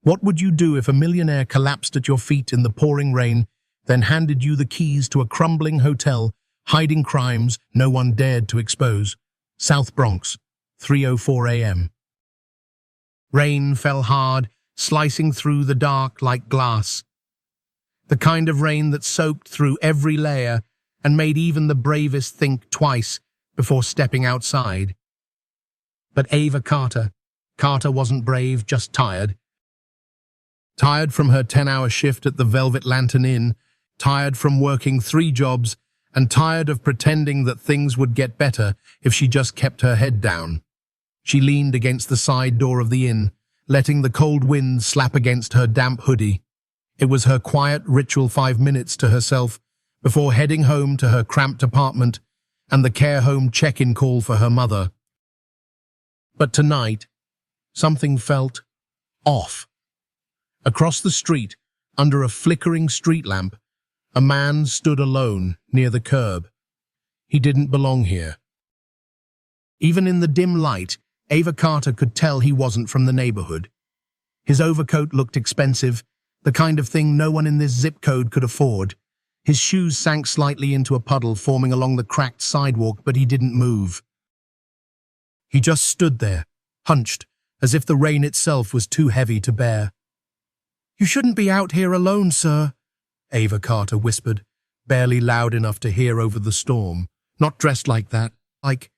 What would you do if a millionaire collapsed at your feet in the pouring rain, then handed you the keys to a crumbling hotel, hiding crimes no one dared to expose? South Bronx, 3:04 a.m. Rain fell hard, slicing through the dark like glass. The kind of rain that soaked through every layer and made even the bravest think twice before stepping outside. But Ava Carter wasn't brave, just tired. Tired from her 10-hour shift at the Velvet Lantern Inn, tired from working 3 jobs, and tired of pretending that things would get better if she just kept her head down. She leaned against the side door of the inn, letting the cold wind slap against her damp hoodie. It was her quiet ritual 5 minutes to herself before heading home to her cramped apartment and the care home check-in call for her mother. But tonight, something felt off. Across the street, under a flickering street lamp, a man stood alone near the curb. He didn't belong here. Even in the dim light, Ava Carter could tell he wasn't from the neighborhood. His overcoat looked expensive, the kind of thing no one in this zip code could afford. His shoes sank slightly into a puddle forming along the cracked sidewalk, but he didn't move. He just stood there, hunched, as if the rain itself was too heavy to bear. "You shouldn't be out here alone, sir," Ava Carter whispered, barely loud enough to hear over the storm. "Not dressed like that, like...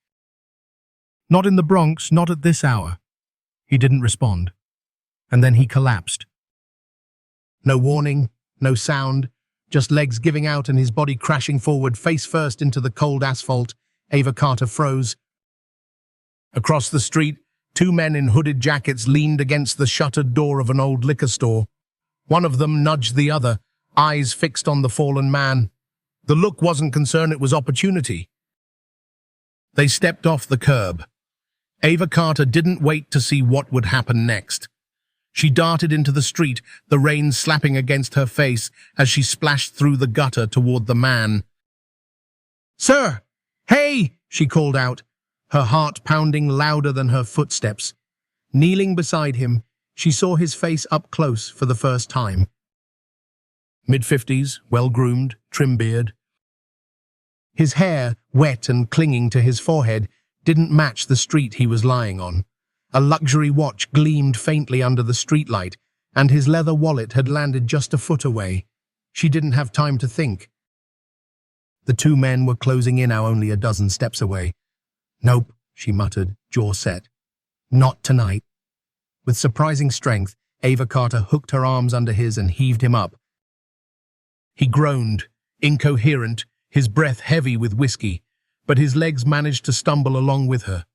Not in the Bronx, not at this hour." He didn't respond. And then he collapsed. No warning, no sound, just legs giving out and his body crashing forward face first into the cold asphalt. Ava Carter froze. Across the street, 2 men in hooded jackets leaned against the shuttered door of an old liquor store. One of them nudged the other, eyes fixed on the fallen man. The look wasn't concern, it was opportunity. They stepped off the curb. Ava Carter didn't wait to see what would happen next. She darted into the street, the rain slapping against her face as she splashed through the gutter toward the man. "Sir! Hey!" she called out, her heart pounding louder than her footsteps. Kneeling beside him, she saw his face up close for the first time. Mid-50s, well-groomed, trim beard. His hair, wet and clinging to his forehead, didn't match the street he was lying on. A luxury watch gleamed faintly under the streetlight, and his leather wallet had landed just a foot away. She didn't have time to think. The 2 men were closing in, now only a dozen steps away. "Nope," she muttered, jaw set. "Not tonight." With surprising strength, Ava Carter hooked her arms under his and heaved him up. He groaned, incoherent, his breath heavy with whiskey, but his legs managed to stumble along with her.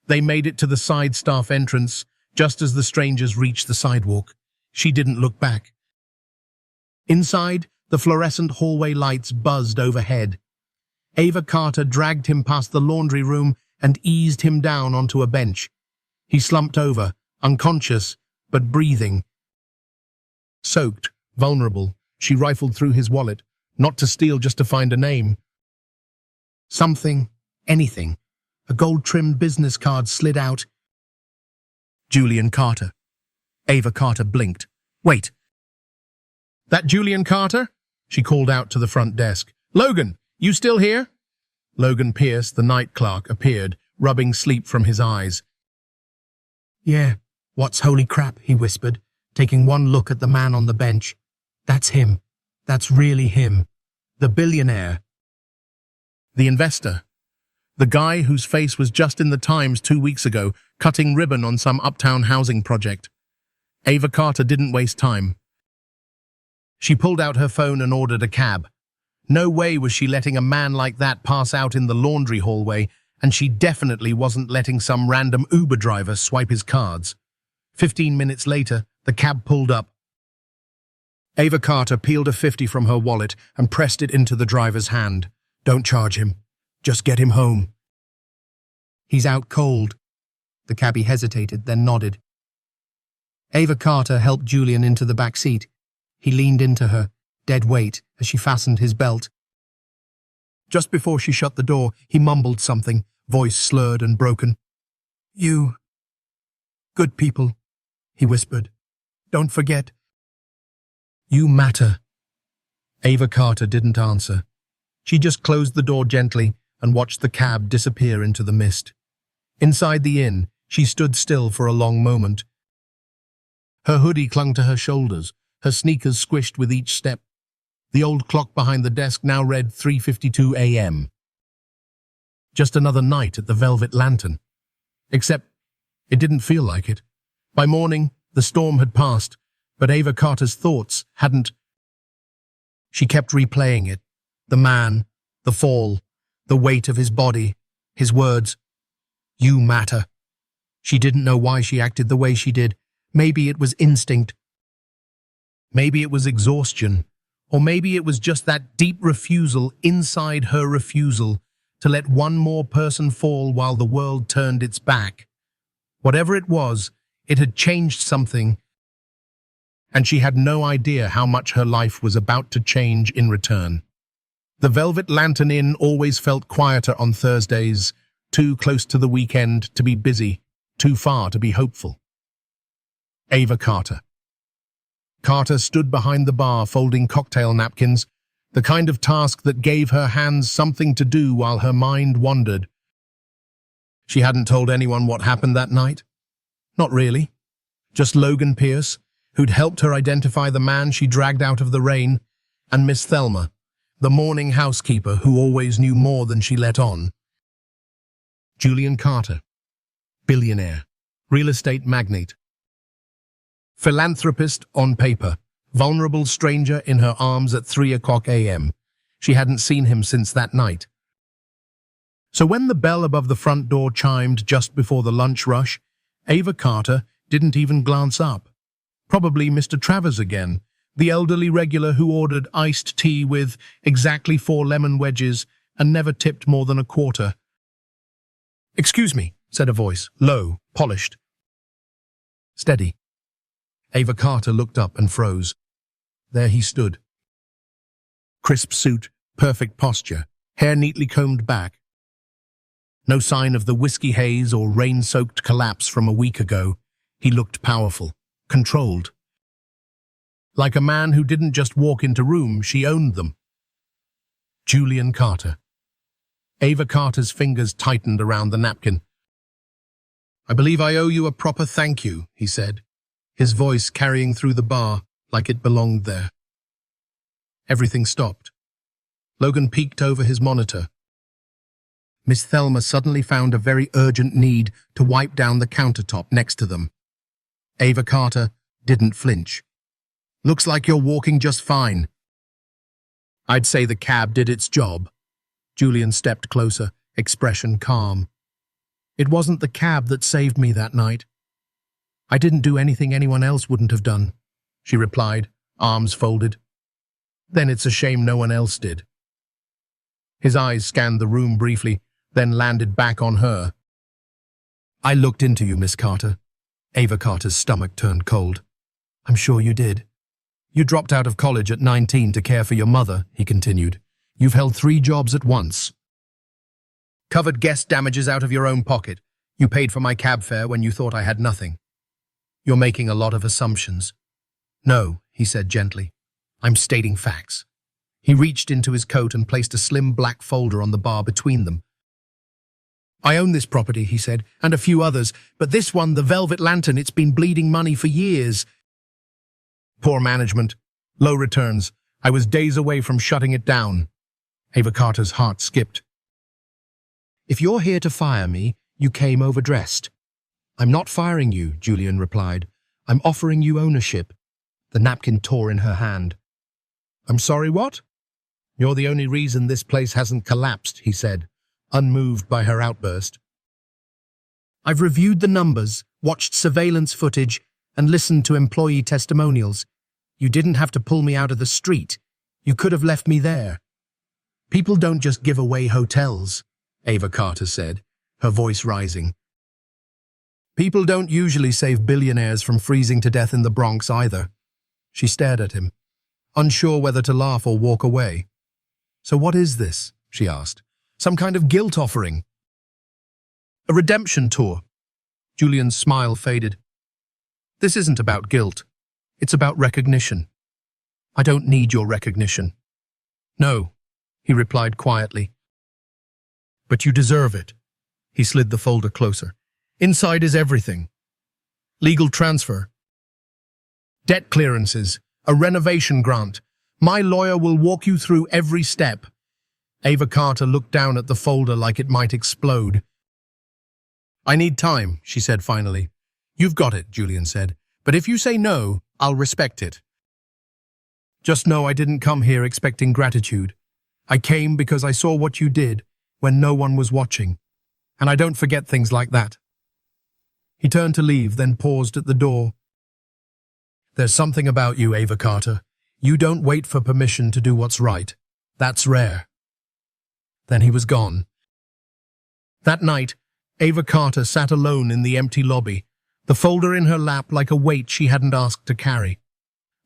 They made it to the side staff entrance, just as the strangers reached the sidewalk. She didn't look back. Inside, the fluorescent hallway lights buzzed overhead. Ava Carter dragged him past the laundry room and eased him down onto a bench. He slumped over, unconscious, but breathing. Soaked, vulnerable, she rifled through his wallet, not to steal, just to find a name. Something, anything. A gold-trimmed business card slid out. Julian Carter. Ava Carter blinked. "Wait." "That Julian Carter?" she called out to the front desk. "Logan, you still here?" Logan Pierce, the night clerk, appeared, rubbing sleep from his eyes. "Yeah, what's holy crap," he whispered, taking one look at the man on the bench. "That's him. That's really him. The billionaire. The investor. The guy whose face was just in the Times 2 weeks ago, cutting ribbon on some uptown housing project." Ava Carter didn't waste time. She pulled out her phone and ordered a cab. No way was she letting a man like that pass out in the laundry hallway, and she definitely wasn't letting some random Uber driver swipe his cards. 15 minutes later, the cab pulled up. Ava Carter peeled a 50 from her wallet and pressed it into the driver's hand. "Don't charge him. Just get him home." "He's out cold." The cabbie hesitated, then nodded. Ava Carter helped Julian into the back seat. He leaned into her, dead weight, as she fastened his belt. Just before she shut the door, he mumbled something, voice slurred and broken. "You... good people," he whispered. Don't forget. You matter. Ava Carter didn't answer. She just closed the door gently and watched the cab disappear into the mist. Inside the inn, she stood still for a long moment. Her hoodie clung to her shoulders, her sneakers squished with each step. The old clock behind the desk now read 3:52 a.m. Just another night at the Velvet Lantern. Except, it didn't feel like it. By morning, the storm had passed, but Ava Carter's thoughts hadn't. She kept replaying it. The man, the fall, the weight of his body, his words. You matter. She didn't know why she acted the way she did. Maybe it was instinct. Maybe it was exhaustion. Or maybe it was just that deep refusal inside her refusal to let one more person fall while the world turned its back. Whatever it was, it had changed something, and she had no idea how much her life was about to change in return. The Velvet Lantern Inn always felt quieter on Thursdays, too close to the weekend to be busy, too far to be hopeful. Ava Carter. Carter stood behind the bar folding cocktail napkins, the kind of task that gave her hands something to do while her mind wandered. She hadn't told anyone what happened that night. Not really. Just Logan Pierce, who'd helped her identify the man she dragged out of the rain, and Miss Thelma, the morning housekeeper who always knew more than she let on. Julian Carter. Billionaire. Real estate magnate. Philanthropist on paper. Vulnerable stranger in her arms at 3:00 a.m. She hadn't seen him since that night. So when the bell above the front door chimed just before the lunch rush, Ava Carter didn't even glance up. Probably Mr. Travers again, the elderly regular who ordered iced tea with exactly 4 lemon wedges and never tipped more than a quarter. "Excuse me," said a voice, low, polished. "Steady." Ava Carter looked up and froze. There he stood. Crisp suit, perfect posture, hair neatly combed back. No sign of the whiskey haze or rain-soaked collapse from a week ago. He looked powerful, controlled. Like a man who didn't just walk into rooms, she owned them. Julian Carter. Ava Carter's fingers tightened around the napkin. "I believe I owe you a proper thank you," he said, his voice carrying through the bar like it belonged there. Everything stopped. Logan peeked over his monitor. Miss Thelma suddenly found a very urgent need to wipe down the countertop next to them. Ava Carter didn't flinch. "Looks like you're walking just fine." "I'd say the cab did its job." Julian stepped closer, expression calm. "It wasn't the cab that saved me that night. I didn't do anything anyone else wouldn't have done," she replied, arms folded. "Then it's a shame no one else did." His eyes scanned the room briefly, then landed back on her. "I looked into you, Miss Carter." Ava Carter's stomach turned cold. "I'm sure you did. You dropped out of college at 19 to care for your mother," he continued. "You've held 3 jobs at once. Covered guest damages out of your own pocket. You paid for my cab fare when you thought I had nothing. You're making a lot of assumptions." "No," he said gently. "I'm stating facts." He reached into his coat and placed a slim black folder on the bar between them. "I own this property," he said, "and a few others, but this one, the Velvet Lantern, it's been bleeding money for years. Poor management, low returns. I was days away from shutting it down." Ava Carter's heart skipped. "If you're here to fire me, you came overdressed." "I'm not firing you," Julian replied. "I'm offering you ownership." The napkin tore in her hand. "I'm sorry, what?" "You're the only reason this place hasn't collapsed," he said, unmoved by her outburst. "I've reviewed the numbers, watched surveillance footage, and listened to employee testimonials. You didn't have to pull me out of the street. You could have left me there." "People don't just give away hotels," Ava Carter said, her voice rising. "People don't usually save billionaires from freezing to death in the Bronx either." She stared at him, unsure whether to laugh or walk away. "So what is this?" she asked. "Some kind of guilt offering?" "A redemption tour." Julian's smile faded. "This isn't about guilt. It's about recognition. I don't need your recognition. No, he replied quietly. But you deserve it. He slid the folder closer. Inside is everything. Legal transfer. Debt clearances. A renovation grant. My lawyer will walk you through every step. Ava Carter looked down at the folder like it might explode. I need time, she said finally. You've got it, Julian said. But if you say no, I'll respect it. Just know I didn't come here expecting gratitude. I came because I saw what you did when no one was watching. And I don't forget things like that. He turned to leave, then paused at the door. There's something about you, Ava Carter. You don't wait for permission to do what's right. That's rare. Then he was gone. That night, Ava Carter sat alone in the empty lobby, the folder in her lap like a weight she hadn't asked to carry.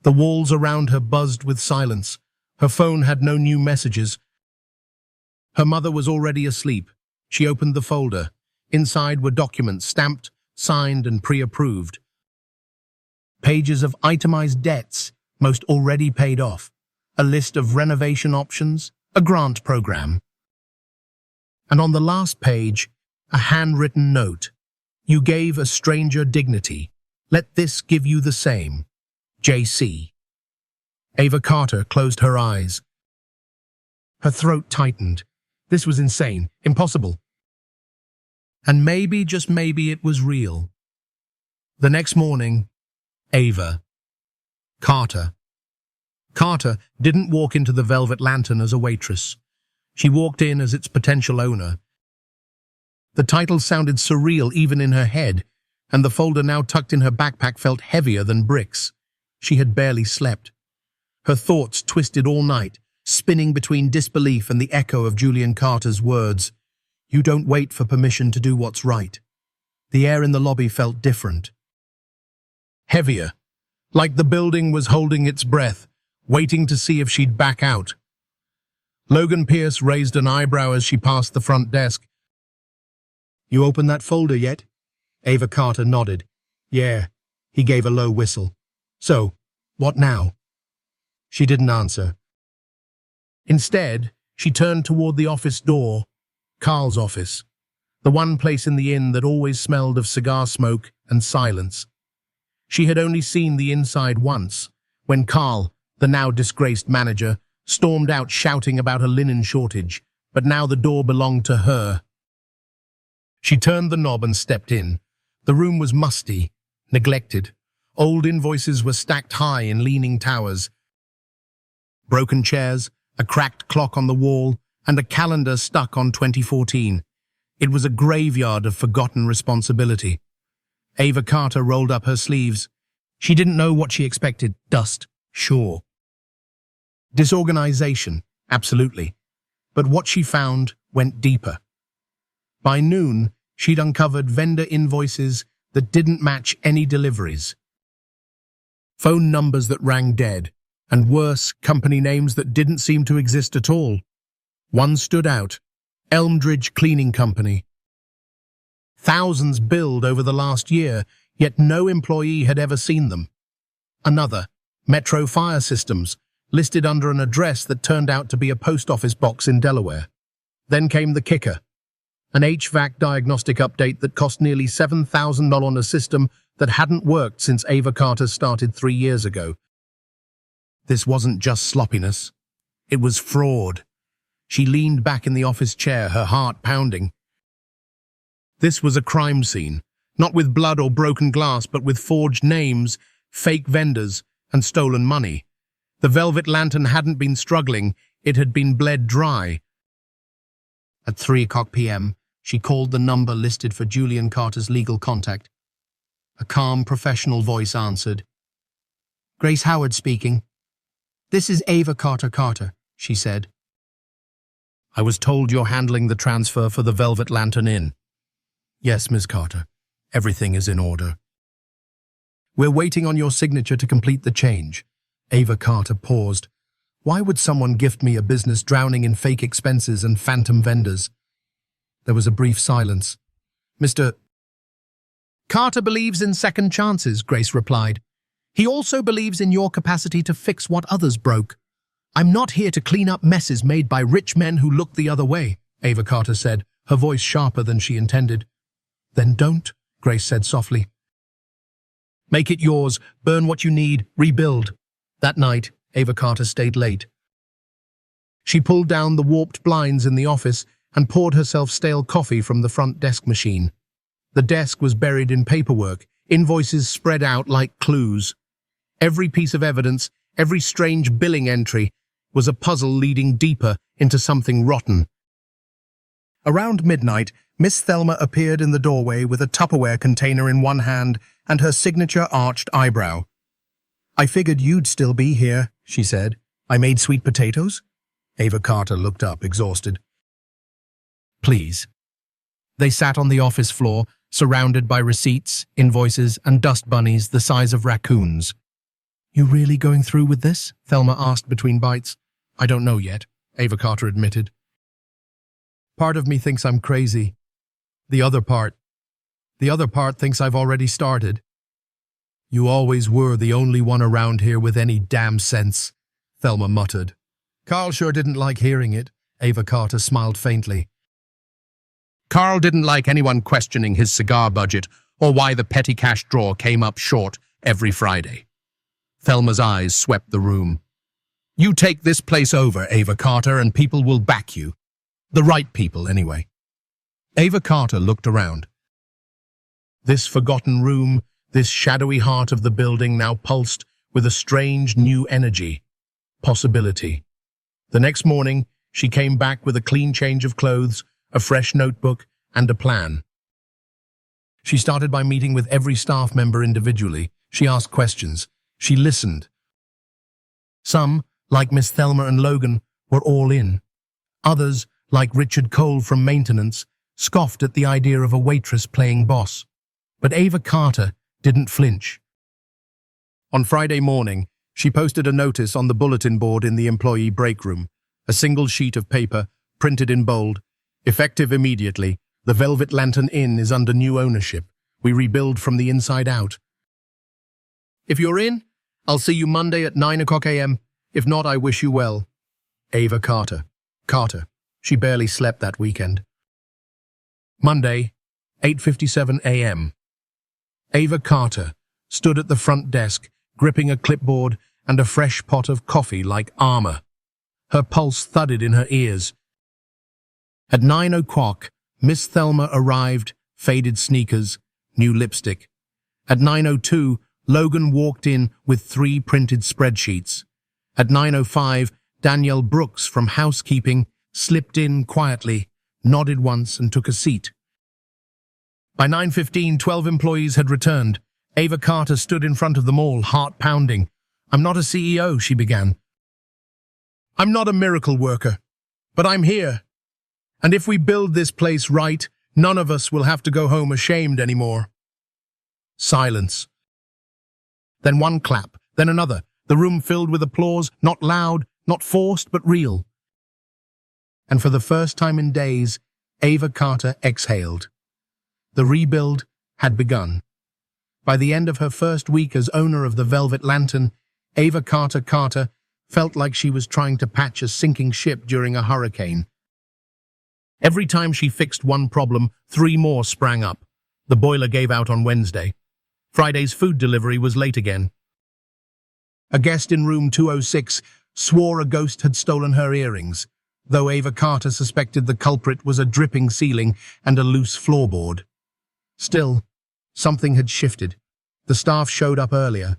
The walls around her buzzed with silence. Her phone had no new messages. Her mother was already asleep. She opened the folder. Inside were documents stamped, signed, and pre-approved. Pages of itemized debts, most already paid off. A list of renovation options, a grant program. And on the last page, a handwritten note. You gave a stranger dignity. Let this give you the same. J.C. Ava Carter closed her eyes. Her throat tightened. This was insane, impossible. And maybe, just maybe, it was real. The next morning, Ava Carter didn't walk into the Velvet Lantern as a waitress. She walked in as its potential owner. The title sounded surreal even in her head, and the folder now tucked in her backpack felt heavier than bricks. She had barely slept. Her thoughts twisted all night, spinning between disbelief and the echo of Julian Carter's words. You don't wait for permission to do what's right. The air in the lobby felt different. Heavier, like the building was holding its breath, waiting to see if she'd back out. Logan Pierce raised an eyebrow as she passed the front desk. You opened that folder yet? Ava Carter nodded. Yeah. He gave a low whistle. So, what now? She didn't answer. Instead, she turned toward the office door, Carl's office, the one place in the inn that always smelled of cigar smoke and silence. She had only seen the inside once, when Carl, the now disgraced manager, stormed out shouting about a linen shortage, but now the door belonged to her. She turned the knob and stepped in. The room was musty, neglected. Old invoices were stacked high in leaning towers. Broken chairs, a cracked clock on the wall, and a calendar stuck on 2014. It was a graveyard of forgotten responsibility. Ava Carter rolled up her sleeves. She didn't know what she expected. Dust, sure. Disorganization, absolutely. But what she found went deeper. By noon, she'd uncovered vendor invoices that didn't match any deliveries. Phone numbers that rang dead, and worse, company names that didn't seem to exist at all. One stood out, Elmdridge Cleaning Company. Thousands billed over the last year, yet no employee had ever seen them. Another, Metro Fire Systems, listed under an address that turned out to be a post office box in Delaware. Then came the kicker, an HVAC diagnostic update that cost nearly $7,000 on a system that hadn't worked since Ava Carter started 3 years ago. This wasn't just sloppiness. It was fraud. She leaned back in the office chair, her heart pounding. This was a crime scene, not with blood or broken glass, but with forged names, fake vendors, and stolen money. The Velvet Lantern hadn't been struggling, it had been bled dry. At 3:00 p.m., she called the number listed for Julian Carter's legal contact. A calm, professional voice answered. Grace Howard speaking. This is Ava Carter, she said. I was told you're handling the transfer for the Velvet Lantern Inn. Yes, Ms. Carter. Everything is in order. We're waiting on your signature to complete the change. Ava Carter paused. Why would someone gift me a business drowning in fake expenses and phantom vendors? There was a brief silence. Mr. Carter believes in second chances, Grace replied. He also believes in your capacity to fix what others broke. I'm not here to clean up messes made by rich men who look the other way, Ava Carter said, her voice sharper than she intended. Then don't, Grace said softly. Make it yours, burn what you need, rebuild. That night, Ava Carter stayed late. She pulled down the warped blinds in the office and poured herself stale coffee from the front desk machine. The desk was buried in paperwork, invoices spread out like clues. Every piece of evidence, every strange billing entry, was a puzzle leading deeper into something rotten. Around midnight, Miss Thelma appeared in the doorway with a Tupperware container in one hand and her signature arched eyebrow. I figured you'd still be here, she said. I made sweet potatoes? Ava Carter looked up, exhausted. Please. They sat on the office floor, surrounded by receipts, invoices, and dust bunnies the size of raccoons. You really going through with this? Thelma asked between bites. I don't know yet, Ava Carter admitted. Part of me thinks I'm crazy. The other part thinks I've already started. You always were the only one around here with any damn sense, Thelma muttered. Carl sure didn't like hearing it, Ava Carter smiled faintly. Carl didn't like anyone questioning his cigar budget or why the petty cash drawer came up short every Friday. Thelma's eyes swept the room. You take this place over, Ava Carter, and people will back you. The right people, anyway. Ava Carter looked around. This forgotten room, this shadowy heart of the building now pulsed with a strange new energy, possibility. The next morning, she came back with a clean change of clothes, a fresh notebook, and a plan. She started by meeting with every staff member individually. She asked questions. She listened. Some, like Miss Thelma and Logan, were all in. Others, like Richard Cole from maintenance, scoffed at the idea of a waitress playing boss. But Ava Carter didn't flinch. On Friday morning, she posted a notice on the bulletin board in the employee break room, a single sheet of paper, printed in bold. Effective immediately, the Velvet Lantern Inn is under new ownership. We rebuild from the inside out. If you're in, I'll see you Monday at 9 o'clock a.m. If not, I wish you well. Ava Carter. Carter. She barely slept that weekend. Monday, 8:57 a.m. Ava Carter stood at the front desk, gripping a clipboard and a fresh pot of coffee like armor. Her pulse thudded in her ears. At 9 o'clock, Miss Thelma arrived, faded sneakers, new lipstick. At 9:02, Logan walked in with 3 printed spreadsheets. At 9:05, Danielle Brooks from housekeeping slipped in quietly, nodded once and took a seat. By 9:15, 12 employees had returned. Ava Carter stood in front of them all, heart pounding. I'm not a CEO, she began. I'm not a miracle worker, but I'm here. And if we build this place right, none of us will have to go home ashamed anymore. Silence. Then one clap, then another, the room filled with applause, not loud, not forced, but real. And for the first time in days, Ava Carter exhaled. The rebuild had begun. By the end of her first week as owner of the Velvet Lantern, Ava Carter felt like she was trying to patch a sinking ship during a hurricane. Every time she fixed one problem, 3 more sprang up. The boiler gave out on Wednesday. Friday's food delivery was late again. A guest in room 206 swore a ghost had stolen her earrings, though Ava Carter suspected the culprit was a dripping ceiling and a loose floorboard. Still, something had shifted. The staff showed up earlier.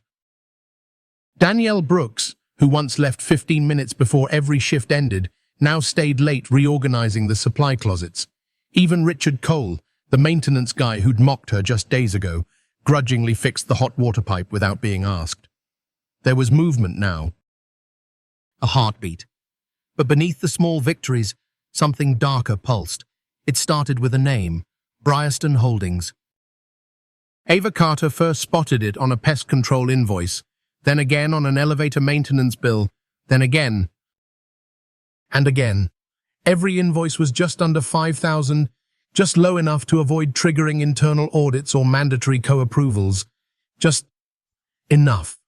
Danielle Brooks, who once left 15 minutes before every shift ended, now stayed late reorganizing the supply closets. Even Richard Cole, the maintenance guy who'd mocked her just days ago, grudgingly fixed the hot water pipe without being asked. There was movement now. A heartbeat. But beneath the small victories, something darker pulsed. It started with a name, Brierston Holdings. Ava Carter first spotted it on a pest control invoice, then again on an elevator maintenance bill, then again. And again. Every invoice was just under $5,000, just low enough to avoid triggering internal audits or mandatory co-approvals. Just enough.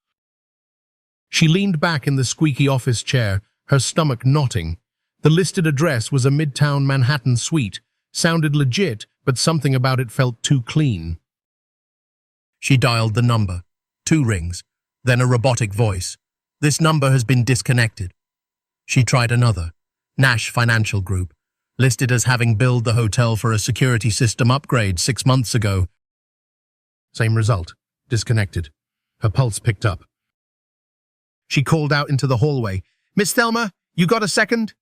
She leaned back in the squeaky office chair, her stomach knotting. The listed address was a Midtown Manhattan suite. Sounded legit, but something about it felt too clean. She dialed the number. 2 rings. Then a robotic voice. "This number has been disconnected." She tried another. Nash Financial Group. Listed as having billed the hotel for a security system upgrade 6 months ago. Same result. Disconnected. Her pulse picked up. She called out into the hallway. "Miss Thelma, you got a second?"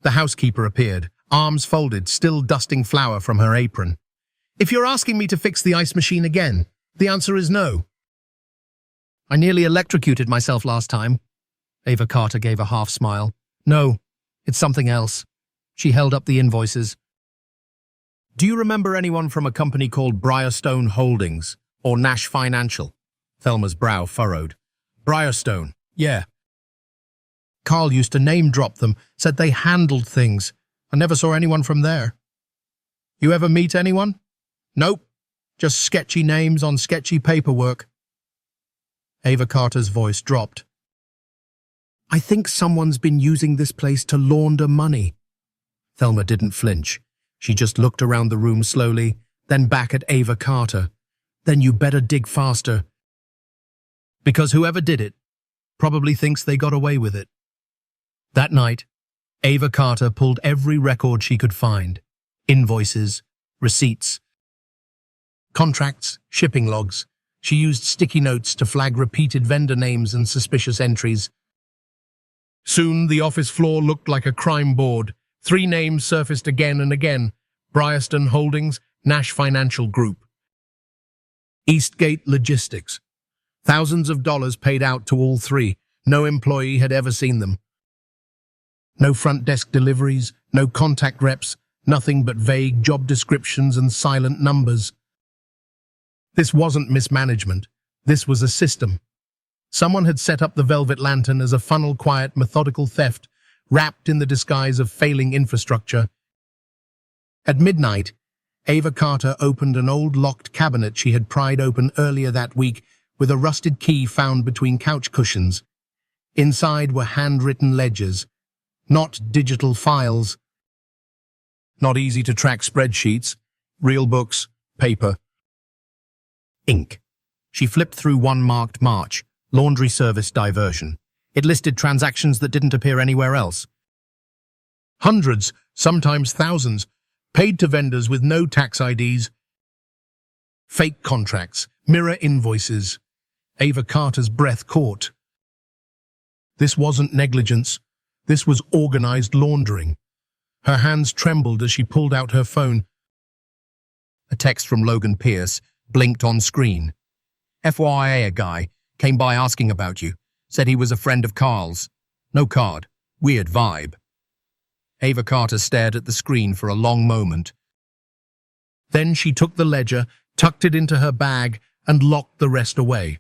The housekeeper appeared, arms folded, still dusting flour from her apron. "If you're asking me to fix the ice machine again, the answer is no." "I nearly electrocuted myself last time." Ava Carter gave a half smile. "No, it's something else." She held up the invoices. "Do you remember anyone from a company called Briarstone Holdings or Nash Financial?" Thelma's brow furrowed. "Briarstone, yeah. Carl used to name drop them, said they handled things. I never saw anyone from there." "You ever meet anyone?" "Nope, just sketchy names on sketchy paperwork." Ava Carter's voice dropped. "I think someone's been using this place to launder money." Thelma didn't flinch. She just looked around the room slowly, then back at Ava Carter. "Then you better dig faster. Because whoever did it probably thinks they got away with it." That night, Ava Carter pulled every record she could find. Invoices, receipts, contracts, shipping logs. She used sticky notes to flag repeated vendor names and suspicious entries. Soon, the office floor looked like a crime board. 3 names surfaced again and again. Briarstone Holdings, Nash Financial Group. Eastgate Logistics. Thousands of dollars paid out to all 3. No employee had ever seen them. No front desk deliveries, no contact reps, nothing but vague job descriptions and silent numbers. This wasn't mismanagement. This was a system. Someone had set up the Velvet Lantern as a funnel-quiet, methodical theft, wrapped in the disguise of failing infrastructure. At midnight, Ava Carter opened an old locked cabinet she had pried open earlier that week with a rusted key found between couch cushions. Inside were handwritten ledgers, not digital files. Not easy-to-track spreadsheets, real books, paper, ink. She flipped through one marked March, laundry service diversion. It listed transactions that didn't appear anywhere else. Hundreds, sometimes thousands, paid to vendors with no tax IDs. Fake contracts, mirror invoices. Ava Carter's breath caught. This wasn't negligence. This was organized laundering. Her hands trembled as she pulled out her phone. A text from Logan Pierce blinked on screen. "FYI, a guy came by asking about you. Said he was a friend of Carl's. No card. Weird vibe." Ava Carter stared at the screen for a long moment. Then she took the ledger, tucked it into her bag, and locked the rest away.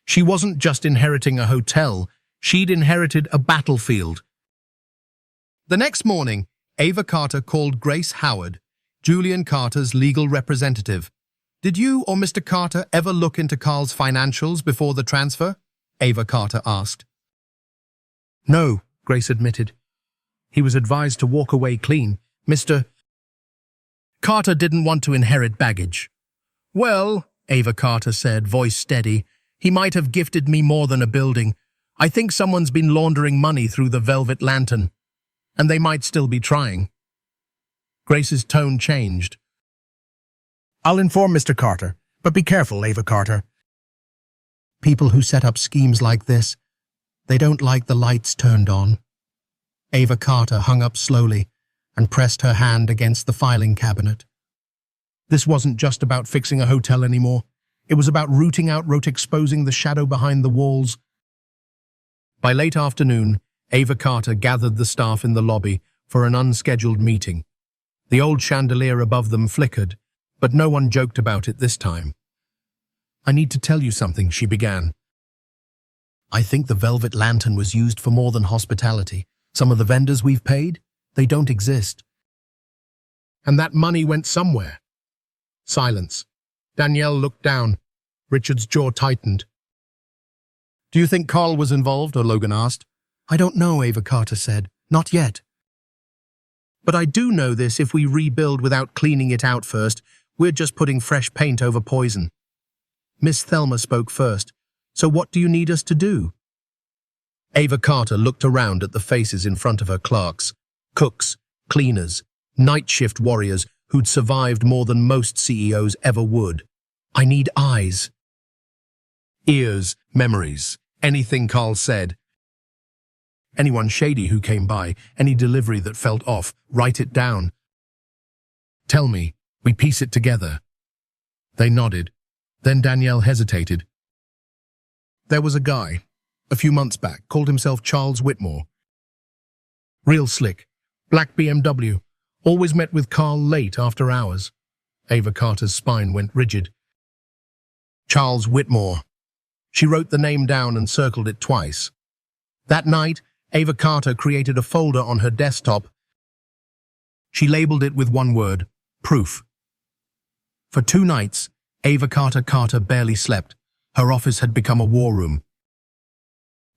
She wasn't just inheriting a hotel, she'd inherited a battlefield. The next morning, Ava Carter called Grace Howard, Julian Carter's legal representative. "Did you or Mr. Carter ever look into Carl's financials before the transfer?" Ava Carter asked. "No," Grace admitted. "He was advised to walk away clean. Mr. Carter didn't want to inherit baggage." "Well," Ava Carter said, voice steady, "he might have gifted me more than a building. I think someone's been laundering money through the Velvet Lantern. And they might still be trying." Grace's tone changed. "I'll inform Mr. Carter, but be careful, Ava Carter. People who set up schemes like this, they don't like the lights turned on." Ava Carter hung up slowly and pressed her hand against the filing cabinet. This wasn't just about fixing a hotel anymore. It was about rooting out, exposing the shadow behind the walls. By late afternoon, Ava Carter gathered the staff in the lobby for an unscheduled meeting. The old chandelier above them flickered, but no one joked about it this time. "I need to tell you something," she began. "I think the Velvet Lantern was used for more than hospitality. Some of the vendors we've paid, they don't exist. And that money went somewhere." Silence. Danielle looked down. Richard's jaw tightened. Do you think Carl was involved, or Logan asked. I don't know, Ava Carter said. Not yet. But I do know this: if we rebuild without cleaning it out first, we're just putting fresh paint over poison. Miss Thelma spoke first. So what do you need us to do? Ava Carter looked around at the faces in front of her: clerks, cooks, cleaners, night shift warriors who'd survived more than most CEOs ever would. I need eyes. Ears, memories, anything Carl said. Anyone shady who came by, any delivery that felt off, write it down. Tell me, we piece it together. They nodded. Then Danielle hesitated. There was a guy, a few months back, called himself Charles Whitmore. Real slick, black BMW, always met with Carl late after hours. Ava Carter's spine went rigid. Charles Whitmore. She wrote the name down and circled it twice. That night, Ava Carter created a folder on her desktop. She labeled it with one word: proof. For 2 nights, Ava Carter barely slept. Her office had become a war room.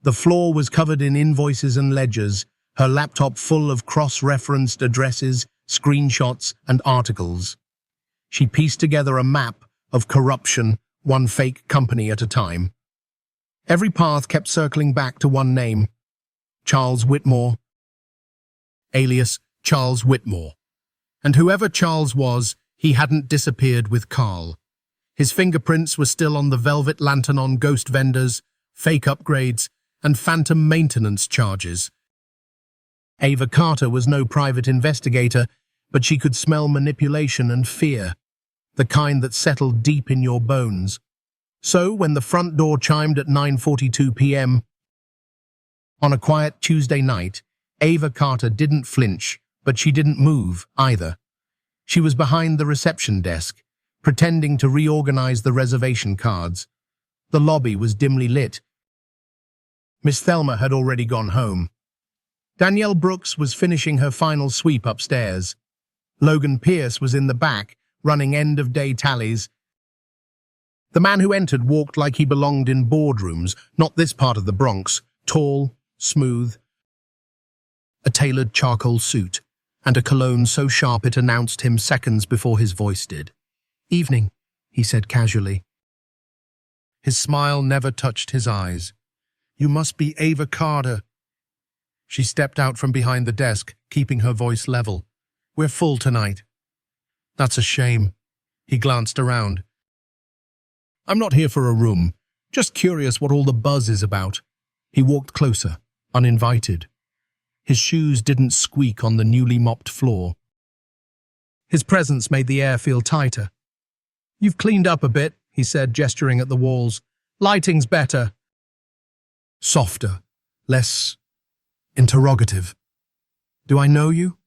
The floor was covered in invoices and ledgers, her laptop full of cross-referenced addresses, screenshots, and articles. She pieced together a map of corruption, one fake company at a time. Every path kept circling back to one name: Charles Whitmore, alias Charles Whitmore. And whoever Charles was, he hadn't disappeared with Carl. His fingerprints were still on the velvet lantern on ghost vendors, fake upgrades, and phantom maintenance charges. Ava Carter was no private investigator, but she could smell manipulation and fear, the kind that settled deep in your bones. So, when the front door chimed at 9:42 p.m. on a quiet Tuesday night, Ava Carter didn't flinch, but she didn't move either. She was behind the reception desk, pretending to reorganize the reservation cards. The lobby was dimly lit. Miss Thelma had already gone home. Danielle Brooks was finishing her final sweep upstairs. Logan Pierce was in the back, running end-of-day tallies. The man who entered walked like he belonged in boardrooms, not this part of the Bronx, tall, smooth, a tailored charcoal suit, and a cologne so sharp it announced him seconds before his voice did. "Evening," he said casually. His smile never touched his eyes. "You must be Ava Carter." She stepped out from behind the desk, keeping her voice level. "We're full tonight." "That's a shame." He glanced around. "I'm not here for a room, just curious what all the buzz is about." He walked closer, uninvited. His shoes didn't squeak on the newly mopped floor. His presence made the air feel tighter. "You've cleaned up a bit," he said, gesturing at the walls. "Lighting's better." Softer, less interrogative. "Do I know you?"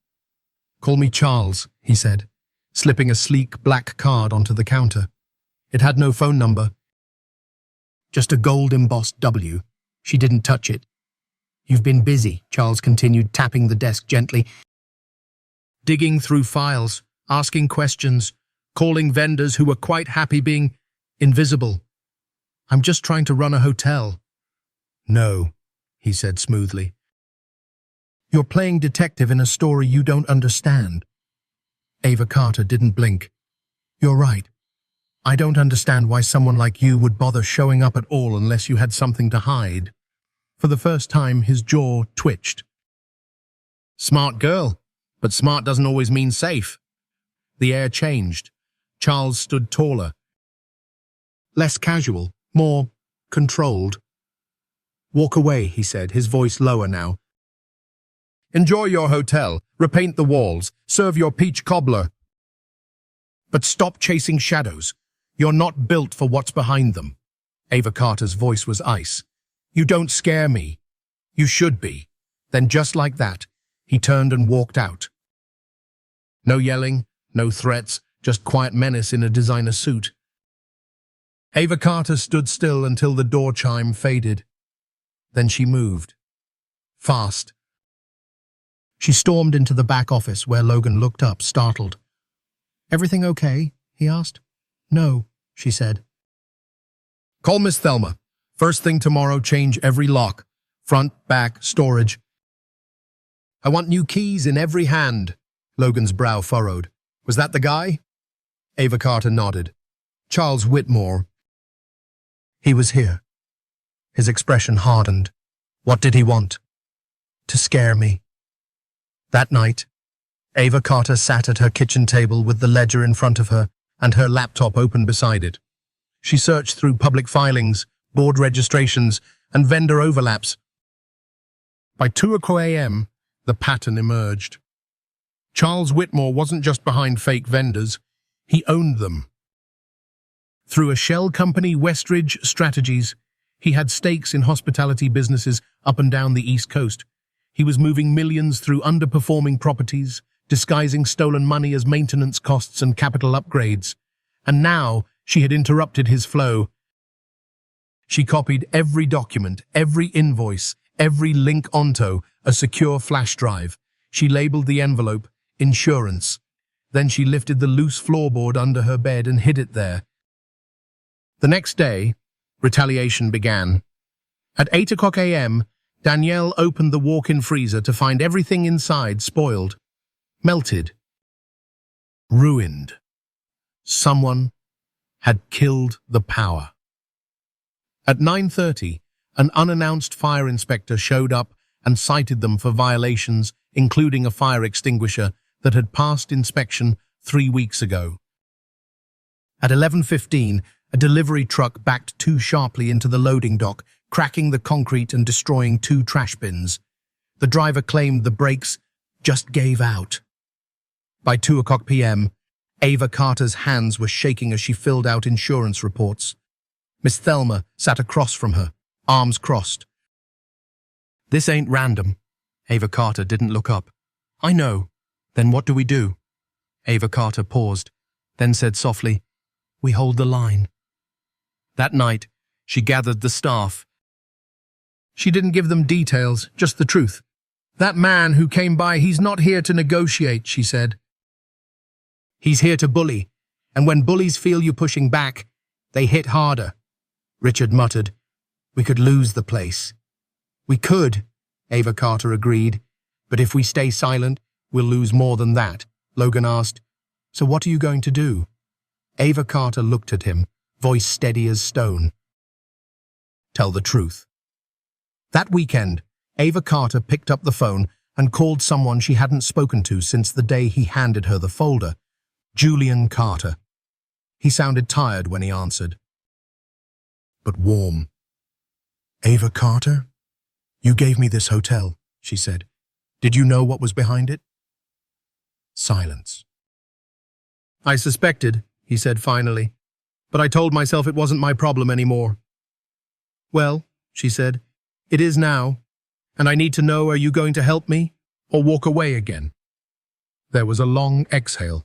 "Call me Charles," he said, slipping a sleek black card onto the counter. It had no phone number. Just a gold-embossed W. She didn't touch it. "You've been busy," Charles continued, tapping the desk gently. "Digging through files, asking questions, calling vendors who were quite happy being invisible. I'm just trying to run a hotel." "No," he said smoothly. "You're playing detective in a story you don't understand." Ava Carter didn't blink. "You're right. I don't understand why someone like you would bother showing up at all unless you had something to hide." For the first time, his jaw twitched. "Smart girl, but smart doesn't always mean safe." The air changed. Charles stood taller. Less casual, more controlled. "Walk away," he said, his voice lower now. "Enjoy your hotel, repaint the walls, serve your peach cobbler. But stop chasing shadows. You're not built for what's behind them." Ava Carter's voice was ice. "You don't scare me. You should be." Then just like that, he turned and walked out. No yelling, no threats, just quiet menace in a designer suit. Ava Carter stood still until the door chime faded. Then she moved. Fast. She stormed into the back office where Logan looked up, startled. "Everything okay?" he asked. "No," she said. "Call Miss Thelma. First thing tomorrow, change every lock. Front, back, storage. I want new keys in every hand. Logan's brow furrowed. Was that the guy? Ava Carter nodded. Charles Whitmore. He was here. His expression hardened. What did he want? To scare me. That night, Ava Carter sat at her kitchen table with the ledger in front of her and her laptop open beside it. She searched through public filings, board registrations, and vendor overlaps. By 2 a.m., the pattern emerged. Charles Whitmore wasn't just behind fake vendors, he owned them. Through a shell company, Westridge Strategies, he had stakes in hospitality businesses up and down the East Coast. He was moving millions through underperforming properties, disguising stolen money as maintenance costs and capital upgrades. And now she had interrupted his flow. She copied every document, every invoice, every link onto a secure flash drive. She labeled the envelope insurance. Then she lifted the loose floorboard under her bed and hid it there. The next day, retaliation began. At 8 a.m., Danielle opened the walk-in freezer to find everything inside spoiled, melted, ruined. Someone had killed the power. At 9:30, an unannounced fire inspector showed up and cited them for violations, including a fire extinguisher that had passed inspection 3 weeks ago. At 11:15, a delivery truck backed too sharply into the loading dock, cracking the concrete and destroying 2 trash bins. The driver claimed the brakes just gave out. By 2 p.m., Ava Carter's hands were shaking as she filled out insurance reports. Miss Thelma sat across from her, arms crossed. This ain't random. Ava Carter didn't look up. I know. Then what do we do? Ava Carter paused, then said softly, We hold the line. That night, she gathered the staff. She didn't give them details, just the truth. That man who came by, he's not here to negotiate, she said. He's here to bully, and when bullies feel you pushing back, they hit harder. Richard muttered, We could lose the place. We could, Ava Carter agreed, but if we stay silent, we'll lose more than that. Logan asked, So what are you going to do? Ava Carter looked at him, voice steady as stone. Tell the truth. That weekend, Ava Carter picked up the phone and called someone she hadn't spoken to since the day he handed her the folder, Julian Carter. He sounded tired when he answered, but warm. Ava Carter? You gave me this hotel, she said. Did you know what was behind it? Silence. I suspected, he said finally, but I told myself it wasn't my problem anymore. Well, she said, it is now, and I need to know, are you going to help me or walk away again? There was a long exhale.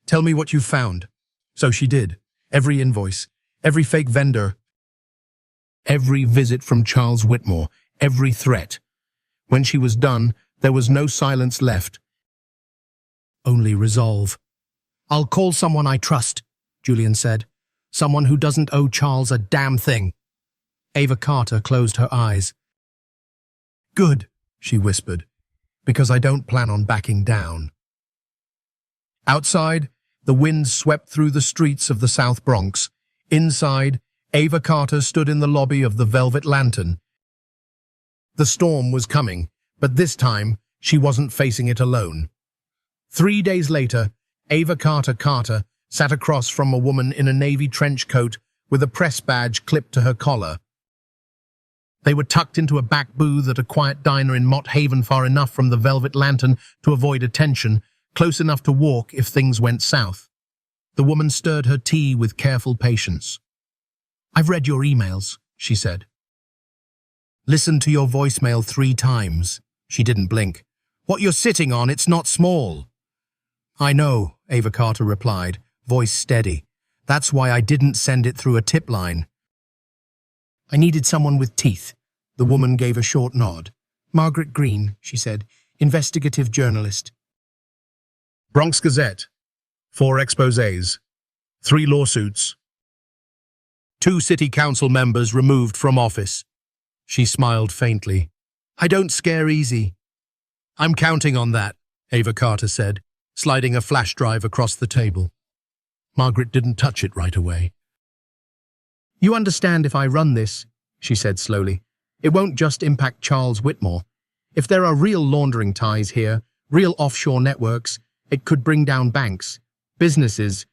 Tell me what you found. So she did. Every invoice, every fake vendor, every visit from Charles Whitmore, every threat. When she was done, there was no silence left. Only resolve. I'll call someone I trust, Julian said. Someone who doesn't owe Charles a damn thing. Ava Carter closed her eyes. Good, she whispered, because I don't plan on backing down. Outside, the wind swept through the streets of the South Bronx. Inside, Ava Carter stood in the lobby of the Velvet Lantern. The storm was coming, but this time she wasn't facing it alone. 3 days later, Ava Carter sat across from a woman in a navy trench coat with a press badge clipped to her collar. They were tucked into a back booth at a quiet diner in Mott Haven, far enough from the Velvet Lantern to avoid attention, close enough to walk if things went south. The woman stirred her tea with careful patience. I've read your emails, she said. Listen to your voicemail 3 times. She didn't blink. What you're sitting on, it's not small. I know, Ava Carter replied, voice steady. That's why I didn't send it through a tip line. I needed someone with teeth. The woman gave a short nod. Margaret Green, she said, investigative journalist. Bronx Gazette. 4 exposés. 3 lawsuits. 2 city council members removed from office. She smiled faintly. I don't scare easy. I'm counting on that, Ava Carter said, sliding a flash drive across the table. Margaret didn't touch it right away. You understand if I run this, she said slowly. It won't just impact Charles Whitmore. If there are real laundering ties here, real offshore networks, it could bring down banks, businesses,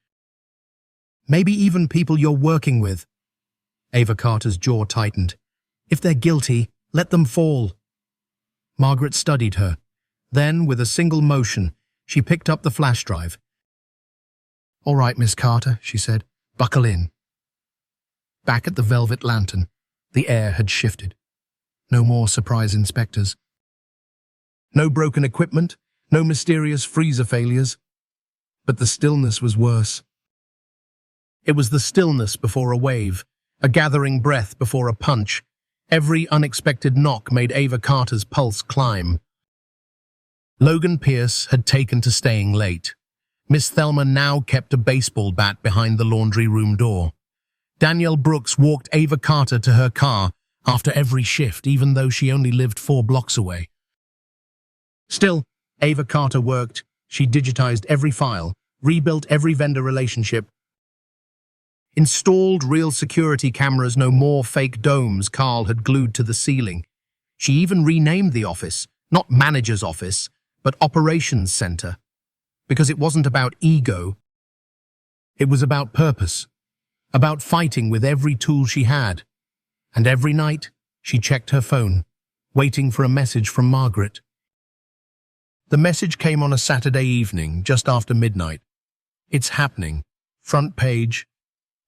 maybe even people you're working with. Ava Carter's jaw tightened. If they're guilty, let them fall. Margaret studied her. Then, with a single motion, she picked up the flash drive. All right, Miss Carter, she said. Buckle in. Back at the Velvet Lantern, the air had shifted. No more surprise inspectors. No broken equipment, no mysterious freezer failures. But the stillness was worse. It was the stillness before a wave, a gathering breath before a punch. Every unexpected knock made Ava Carter's pulse climb. Logan Pierce had taken to staying late. Miss Thelma now kept a baseball bat behind the laundry room door. Danielle Brooks walked Ava Carter to her car after every shift, even though she only lived 4 blocks away. Still, Ava Carter worked. She digitized every file, rebuilt every vendor relationship, installed real security cameras, no more fake domes Carl had glued to the ceiling. She even renamed the office, not manager's office, but operations center. Because it wasn't about ego. It was about purpose, about fighting with every tool she had. And every night, she checked her phone, waiting for a message from Margaret. The message came on a Saturday evening, just after midnight. It's happening. Front page.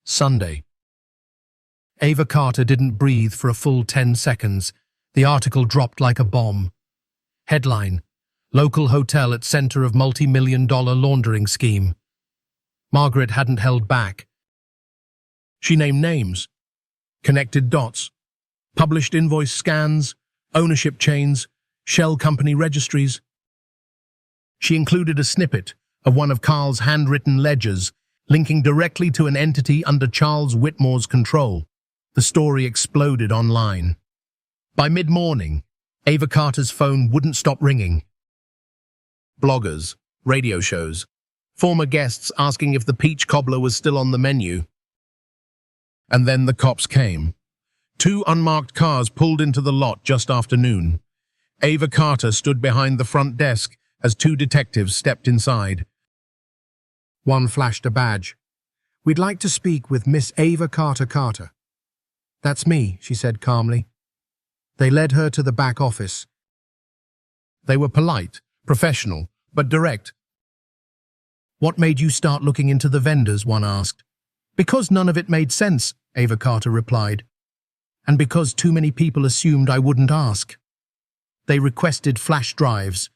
Sunday. Ava Carter didn't breathe for a full 10 seconds. The article dropped like a bomb. Headline: Local hotel at center of multi-million-dollar laundering scheme. Margaret hadn't held back. She named names, connected dots, published invoice scans, ownership chains, shell company registries. She included a snippet of one of Carl's handwritten ledgers, linking directly to an entity under Charles Whitmore's control. The story exploded online. By mid-morning, Ava Carter's phone wouldn't stop ringing. Bloggers, radio shows, former guests asking if the peach cobbler was still on the menu. And then the cops came. 2 unmarked cars pulled into the lot just after noon. Ava Carter stood behind the front desk as 2 detectives stepped inside. One flashed a badge. We'd like to speak with Miss Ava Carter Carter. That's me, she said calmly. They led her to the back office. They were polite, professional, but direct. What made you start looking into the vendors, one asked. Because none of it made sense, Ava Carter replied. And because too many people assumed I wouldn't ask. They requested flash drives.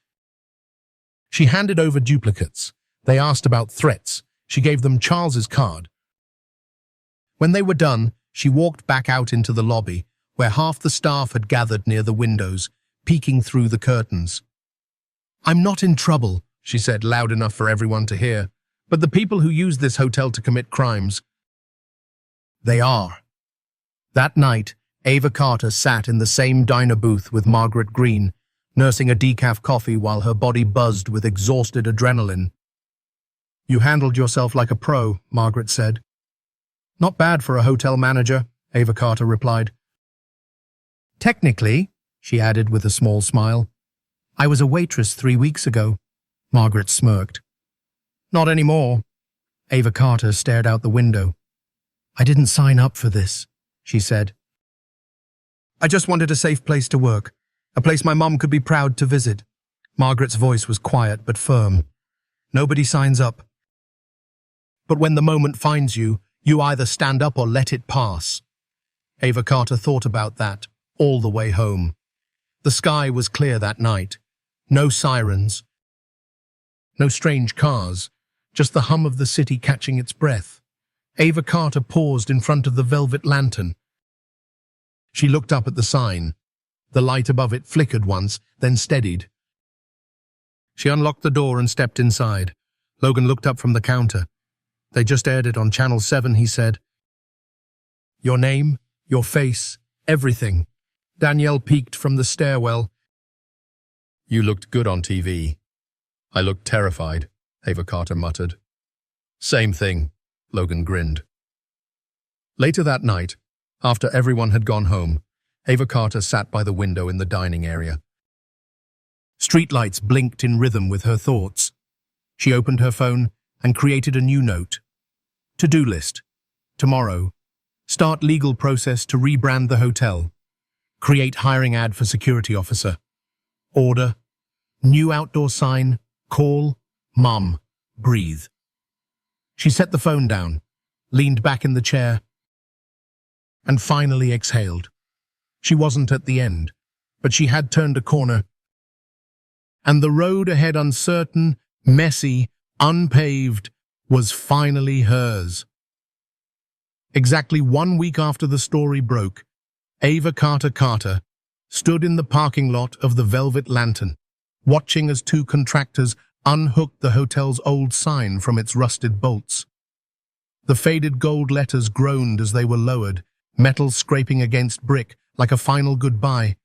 She handed over duplicates. They asked about threats. She gave them Charles's card. When they were done, she walked back out into the lobby, where half the staff had gathered near the windows, peeking through the curtains. I'm not in trouble, she said loud enough for everyone to hear, but the people who use this hotel to commit crimes, they are. That night, Ava Carter sat in the same diner booth with Margaret Green, nursing a decaf coffee while her body buzzed with exhausted adrenaline. You handled yourself like a pro, Margaret said. Not bad for a hotel manager, Ava Carter replied. Technically, she added with a small smile, I was a waitress 3 weeks ago. Margaret smirked. Not anymore. Ava Carter stared out the window. I didn't sign up for this, she said. I just wanted a safe place to work, a place my mom could be proud to visit. Margaret's voice was quiet but firm. Nobody signs up. But when the moment finds you, you either stand up or let it pass. Ava Carter thought about that all the way home. The sky was clear that night. No sirens. No strange cars. Just the hum of the city catching its breath. Ava Carter paused in front of the Velvet Lantern. She looked up at the sign. The light above it flickered once, then steadied. She unlocked the door and stepped inside. Logan looked up from the counter. They just aired it on Channel 7, he said. Your name, your face, everything. Danielle peeked from the stairwell. You looked good on TV. I looked terrified, Ava Carter muttered. Same thing, Logan grinned. Later that night, after everyone had gone home, Ava Carter sat by the window in the dining area. Streetlights blinked in rhythm with her thoughts. She opened her phone and created a new note. To-do list. Tomorrow. Start legal process to rebrand the hotel. Create hiring ad for security officer. Order. New outdoor sign. Call. Mum. Breathe. She set the phone down, leaned back in the chair, and finally exhaled. She wasn't at the end, but she had turned a corner, and the road ahead, uncertain, messy, unpaved, was finally hers. Exactly 1 week after the story broke, Ava Carter stood in the parking lot of the Velvet Lantern, watching as two contractors unhooked the hotel's old sign from its rusted bolts. The faded gold letters groaned as they were lowered, metal scraping against brick like a final goodbye.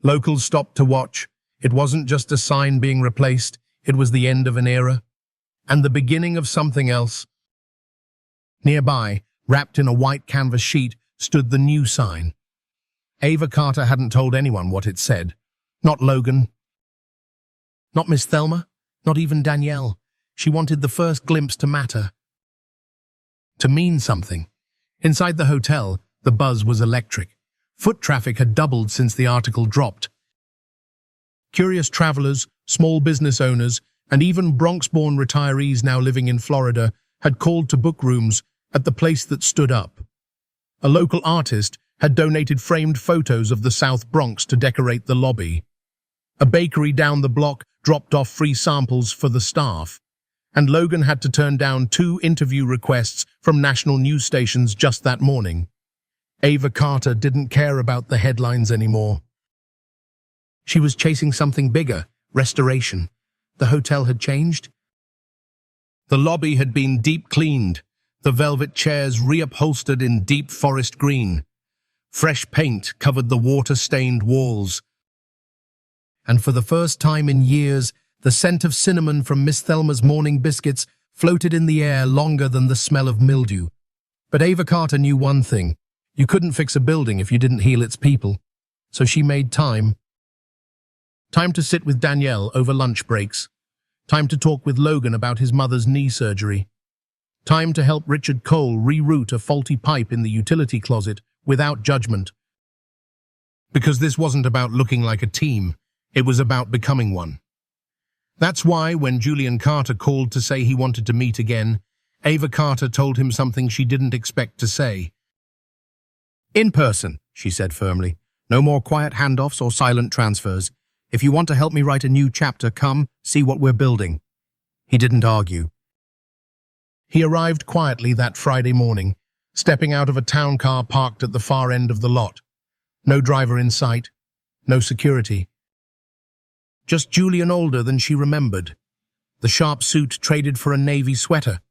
Locals stopped to watch. It wasn't just a sign being replaced, it was the end of an era, and the beginning of something else. Nearby, wrapped in a white canvas sheet, stood the new sign. Ava Carter hadn't told anyone what it said. Not Logan. Not Miss Thelma. Not even Danielle. She wanted the first glimpse to matter. To mean something. Inside the hotel, the buzz was electric. Foot traffic had doubled since the article dropped. Curious travelers, small business owners, and even Bronx-born retirees now living in Florida had called to book rooms at the place that stood up. A local artist had donated framed photos of the South Bronx to decorate the lobby. A bakery down the block dropped off free samples for the staff, and Logan had to turn down 2 interview requests from national news stations just that morning. Ava Carter didn't care about the headlines anymore. She was chasing something bigger, restoration. The hotel had changed. The lobby had been deep cleaned, the velvet chairs reupholstered in deep forest green. Fresh paint covered the water-stained walls. And for the first time in years, the scent of cinnamon from Miss Thelma's morning biscuits floated in the air longer than the smell of mildew. But Ava Carter knew one thing. You couldn't fix a building if you didn't heal its people. So she made time. Time to sit with Danielle over lunch breaks. Time to talk with Logan about his mother's knee surgery. Time to help Richard Cole reroute a faulty pipe in the utility closet without judgment. Because this wasn't about looking like a team, it was about becoming one. That's why when Julian Carter called to say he wanted to meet again, Ava Carter told him something she didn't expect to say. In person, she said firmly. No more quiet handoffs or silent transfers. If you want to help me write a new chapter, come, see what we're building. He didn't argue. He arrived quietly that Friday morning, stepping out of a town car parked at the far end of the lot. No driver in sight, no security. Just Julian older than she remembered. The sharp suit traded for a navy sweater,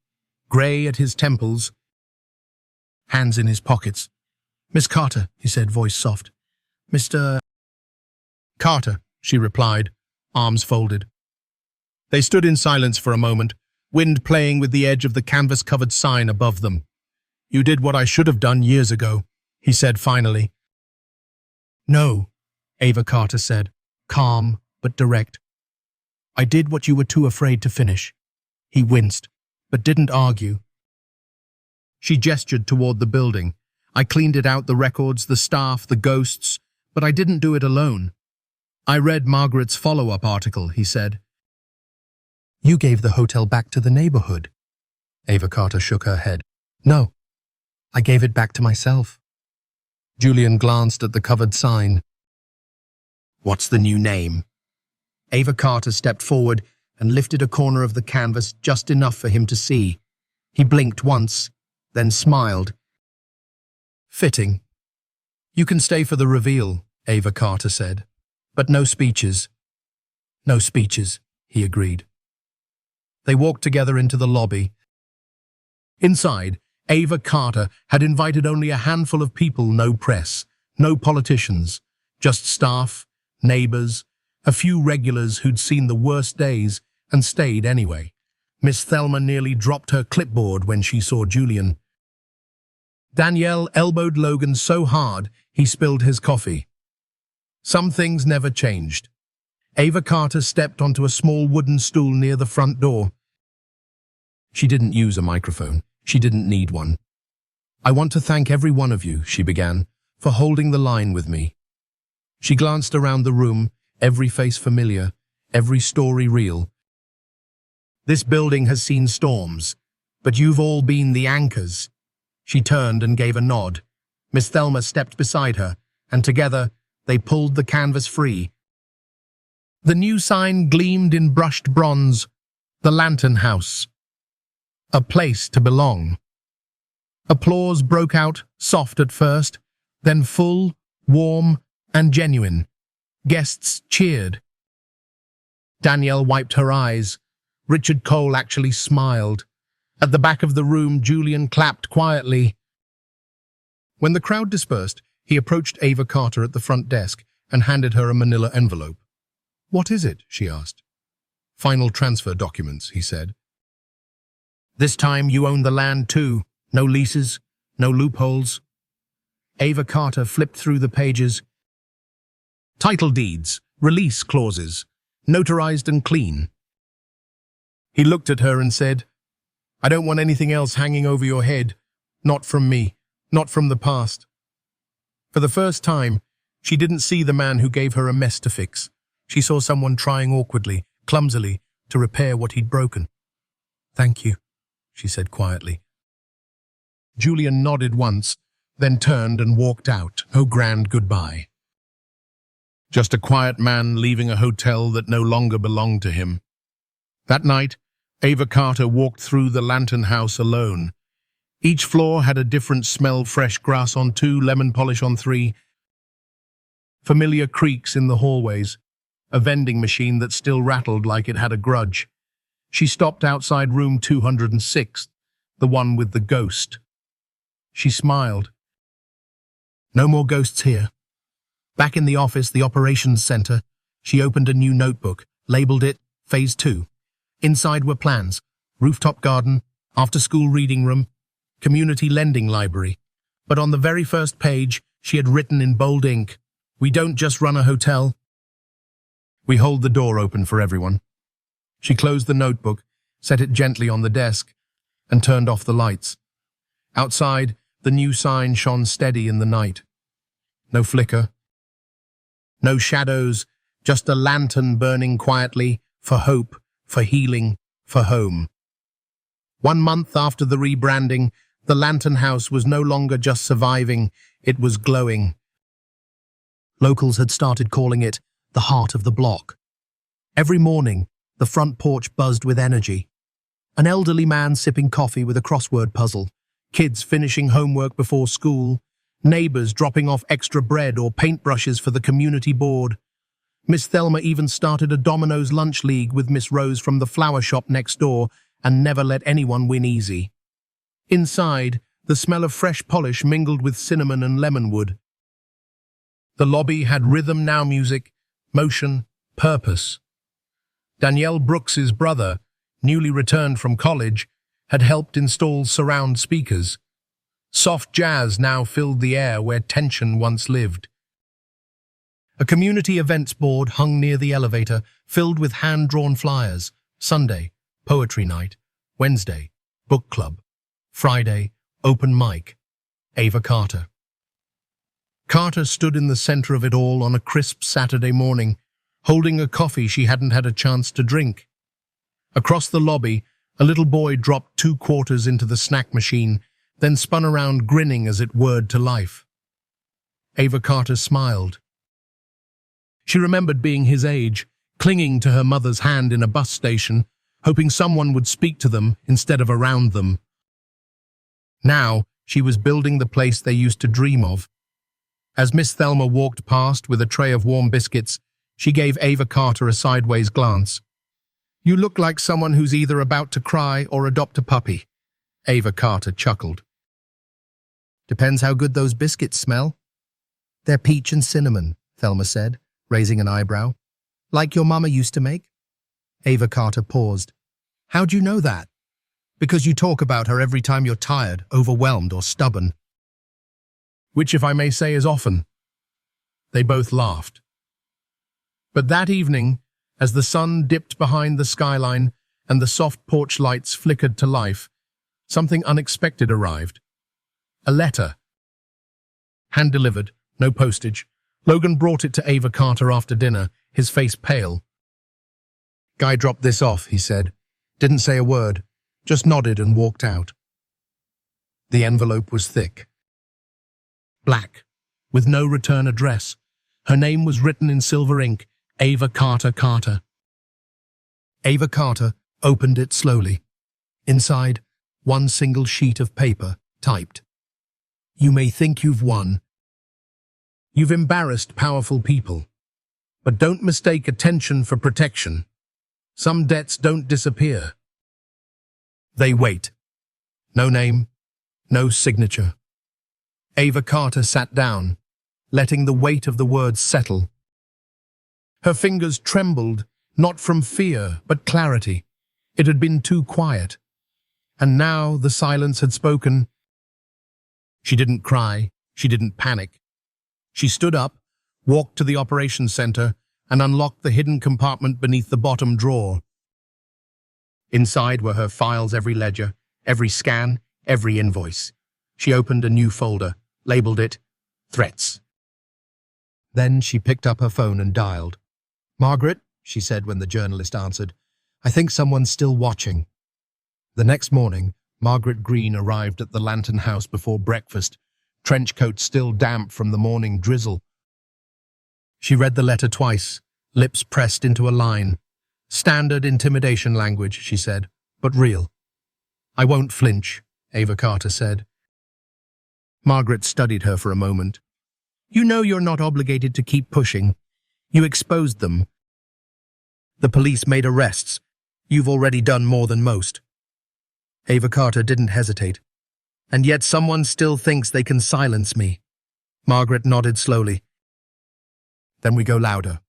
grey at his temples, hands in his pockets. Miss Carter, he said, voice soft. Mr. Carter, she replied, arms folded. They stood in silence for a moment, wind playing with the edge of the canvas-covered sign above them. You did what I should have done years ago, he said finally. No, Ava Carter said, calm but direct. I did what you were too afraid to finish. He winced, but didn't argue. She gestured toward the building. I cleaned it out, the records, the staff, the ghosts, but I didn't do it alone. I read Margaret's follow-up article, he said. You gave the hotel back to the neighborhood. Ava Carter shook her head. No, I gave it back to myself. Julian glanced at the covered sign. What's the new name? Ava Carter stepped forward and lifted a corner of the canvas just enough for him to see. He blinked once, then smiled. Fitting. You can stay for the reveal, Ava Carter said. But no speeches. No speeches, he agreed. They walked together into the lobby. Inside, Ava Carter had invited only a handful of people, no press, no politicians, just staff, neighbors, a few regulars who'd seen the worst days and stayed anyway. Miss Thelma nearly dropped her clipboard when she saw Julian. Danielle elbowed Logan so hard he spilled his coffee. Some things never changed. Ava Carter stepped onto a small wooden stool near the front door. She didn't use a microphone. She didn't need one. "I want to thank every one of you," she began, "for holding the line with me." She glanced around the room, every face familiar, every story real. "This building has seen storms, but you've all been the anchors." She turned and gave a nod. Miss Thelma stepped beside her, and together they pulled the canvas free. The new sign gleamed in brushed bronze, "The Lantern House. A place to belong." Applause broke out, soft at first, then full, warm, and genuine. Guests cheered. Danielle wiped her eyes. Richard Cole actually smiled. At the back of the room, Julian clapped quietly. When the crowd dispersed, he approached Ava Carter at the front desk and handed her a manila envelope. "What is it?" she asked. "Final transfer documents," he said. "This time you own the land too. No leases, no loopholes." Ava Carter flipped through the pages. "Title deeds, release clauses, notarized and clean." He looked at her and said, "I don't want anything else hanging over your head. Not from me, not from the past." For the first time, she didn't see the man who gave her a mess to fix. She saw someone trying awkwardly, clumsily, to repair what he'd broken. "Thank you," she said quietly. Julian nodded once, then turned and walked out. No grand goodbye. Just a quiet man leaving a hotel that no longer belonged to him. That night, Ava Carter walked through the Lantern House alone. Each floor had a different smell: fresh grass on 2, lemon polish on 3. Familiar creaks in the hallways. A vending machine that still rattled like it had a grudge. She stopped outside room 206, the one with the ghost. She smiled. No more ghosts here. Back in the office, the operations center, she opened a new notebook, labeled it Phase 2. Inside were plans: rooftop garden, after-school reading room, community lending library. But on the very first page, she had written in bold ink, "We don't just run a hotel. We hold the door open for everyone." She closed the notebook, set it gently on the desk, and turned off the lights. Outside, the new sign shone steady in the night. No flicker, no shadows, just a lantern burning quietly, for hope, for healing, for home. 1 month after the rebranding, the Lantern House was no longer just surviving, it was glowing. Locals had started calling it the heart of the block. Every morning, the front porch buzzed with energy. An elderly man sipping coffee with a crossword puzzle, kids finishing homework before school, neighbors dropping off extra bread or paintbrushes for the community board. Miss Thelma even started a Domino's lunch league with Miss Rose from the flower shop next door and never let anyone win easy. Inside, the smell of fresh polish mingled with cinnamon and lemonwood. The lobby had rhythm now music, motion, purpose. Danielle Brooks's brother, newly returned from college, had helped install surround speakers. Soft jazz now filled the air where tension once lived. A community events board hung near the elevator, filled with hand-drawn flyers. Sunday, poetry night. Wednesday, book club. Friday, open mic. Ava Carter. Carter stood in the center of it all on a crisp Saturday morning, holding a coffee she hadn't had a chance to drink. Across the lobby, a little boy dropped 2 quarters into the snack machine, then spun around grinning as it whirred to life. Ava Carter smiled. She remembered being his age, clinging to her mother's hand in a bus station, hoping someone would speak to them instead of around them. Now, she was building the place they used to dream of. As Miss Thelma walked past with a tray of warm biscuits, she gave Ava Carter a sideways glance. "You look like someone who's either about to cry or adopt a puppy." Ava Carter chuckled. Depends how good those biscuits smell. They're peach and cinnamon, Thelma said, raising an eyebrow. Like your mama used to make? Ava Carter paused. How'd you know that? Because you talk about her every time you're tired, overwhelmed, or stubborn. Which, if I may say, is often. They both laughed. But that evening, as the sun dipped behind the skyline and the soft porch lights flickered to life, something unexpected arrived. A letter. Hand-delivered, no postage. Logan brought it to Ava Carter after dinner, his face pale. Guy dropped this off, he said. Didn't say a word, just nodded and walked out. The envelope was thick. Black, with no return address. Her name was written in silver ink, Ava Carter Carter. Ava Carter opened it slowly. Inside, one single sheet of paper, typed. You may think you've won. You've embarrassed powerful people. But don't mistake attention for protection. Some debts don't disappear. They wait. No name, no signature. Ava Carter sat down, letting the weight of the words settle. Her fingers trembled, not from fear, but clarity. It had been too quiet. And now the silence had spoken. She didn't cry. She didn't panic. She stood up, walked to the operations center, and unlocked the hidden compartment beneath the bottom drawer. Inside were her files, every ledger, every scan, every invoice. She opened a new folder, labeled it Threats. Then she picked up her phone and dialed. Margaret, she said when the journalist answered, I think someone's still watching. The next morning, Margaret Green arrived at the Lantern House before breakfast, trench coat still damp from the morning drizzle. She read the letter twice, lips pressed into a line. Standard intimidation language, she said, but real. I won't flinch, Ava Carter said. Margaret studied her for a moment. You know you're not obligated to keep pushing. You exposed them. The police made arrests. You've already done more than most. Ava Carter didn't hesitate. And yet someone still thinks they can silence me. Margaret nodded slowly. Then we go louder.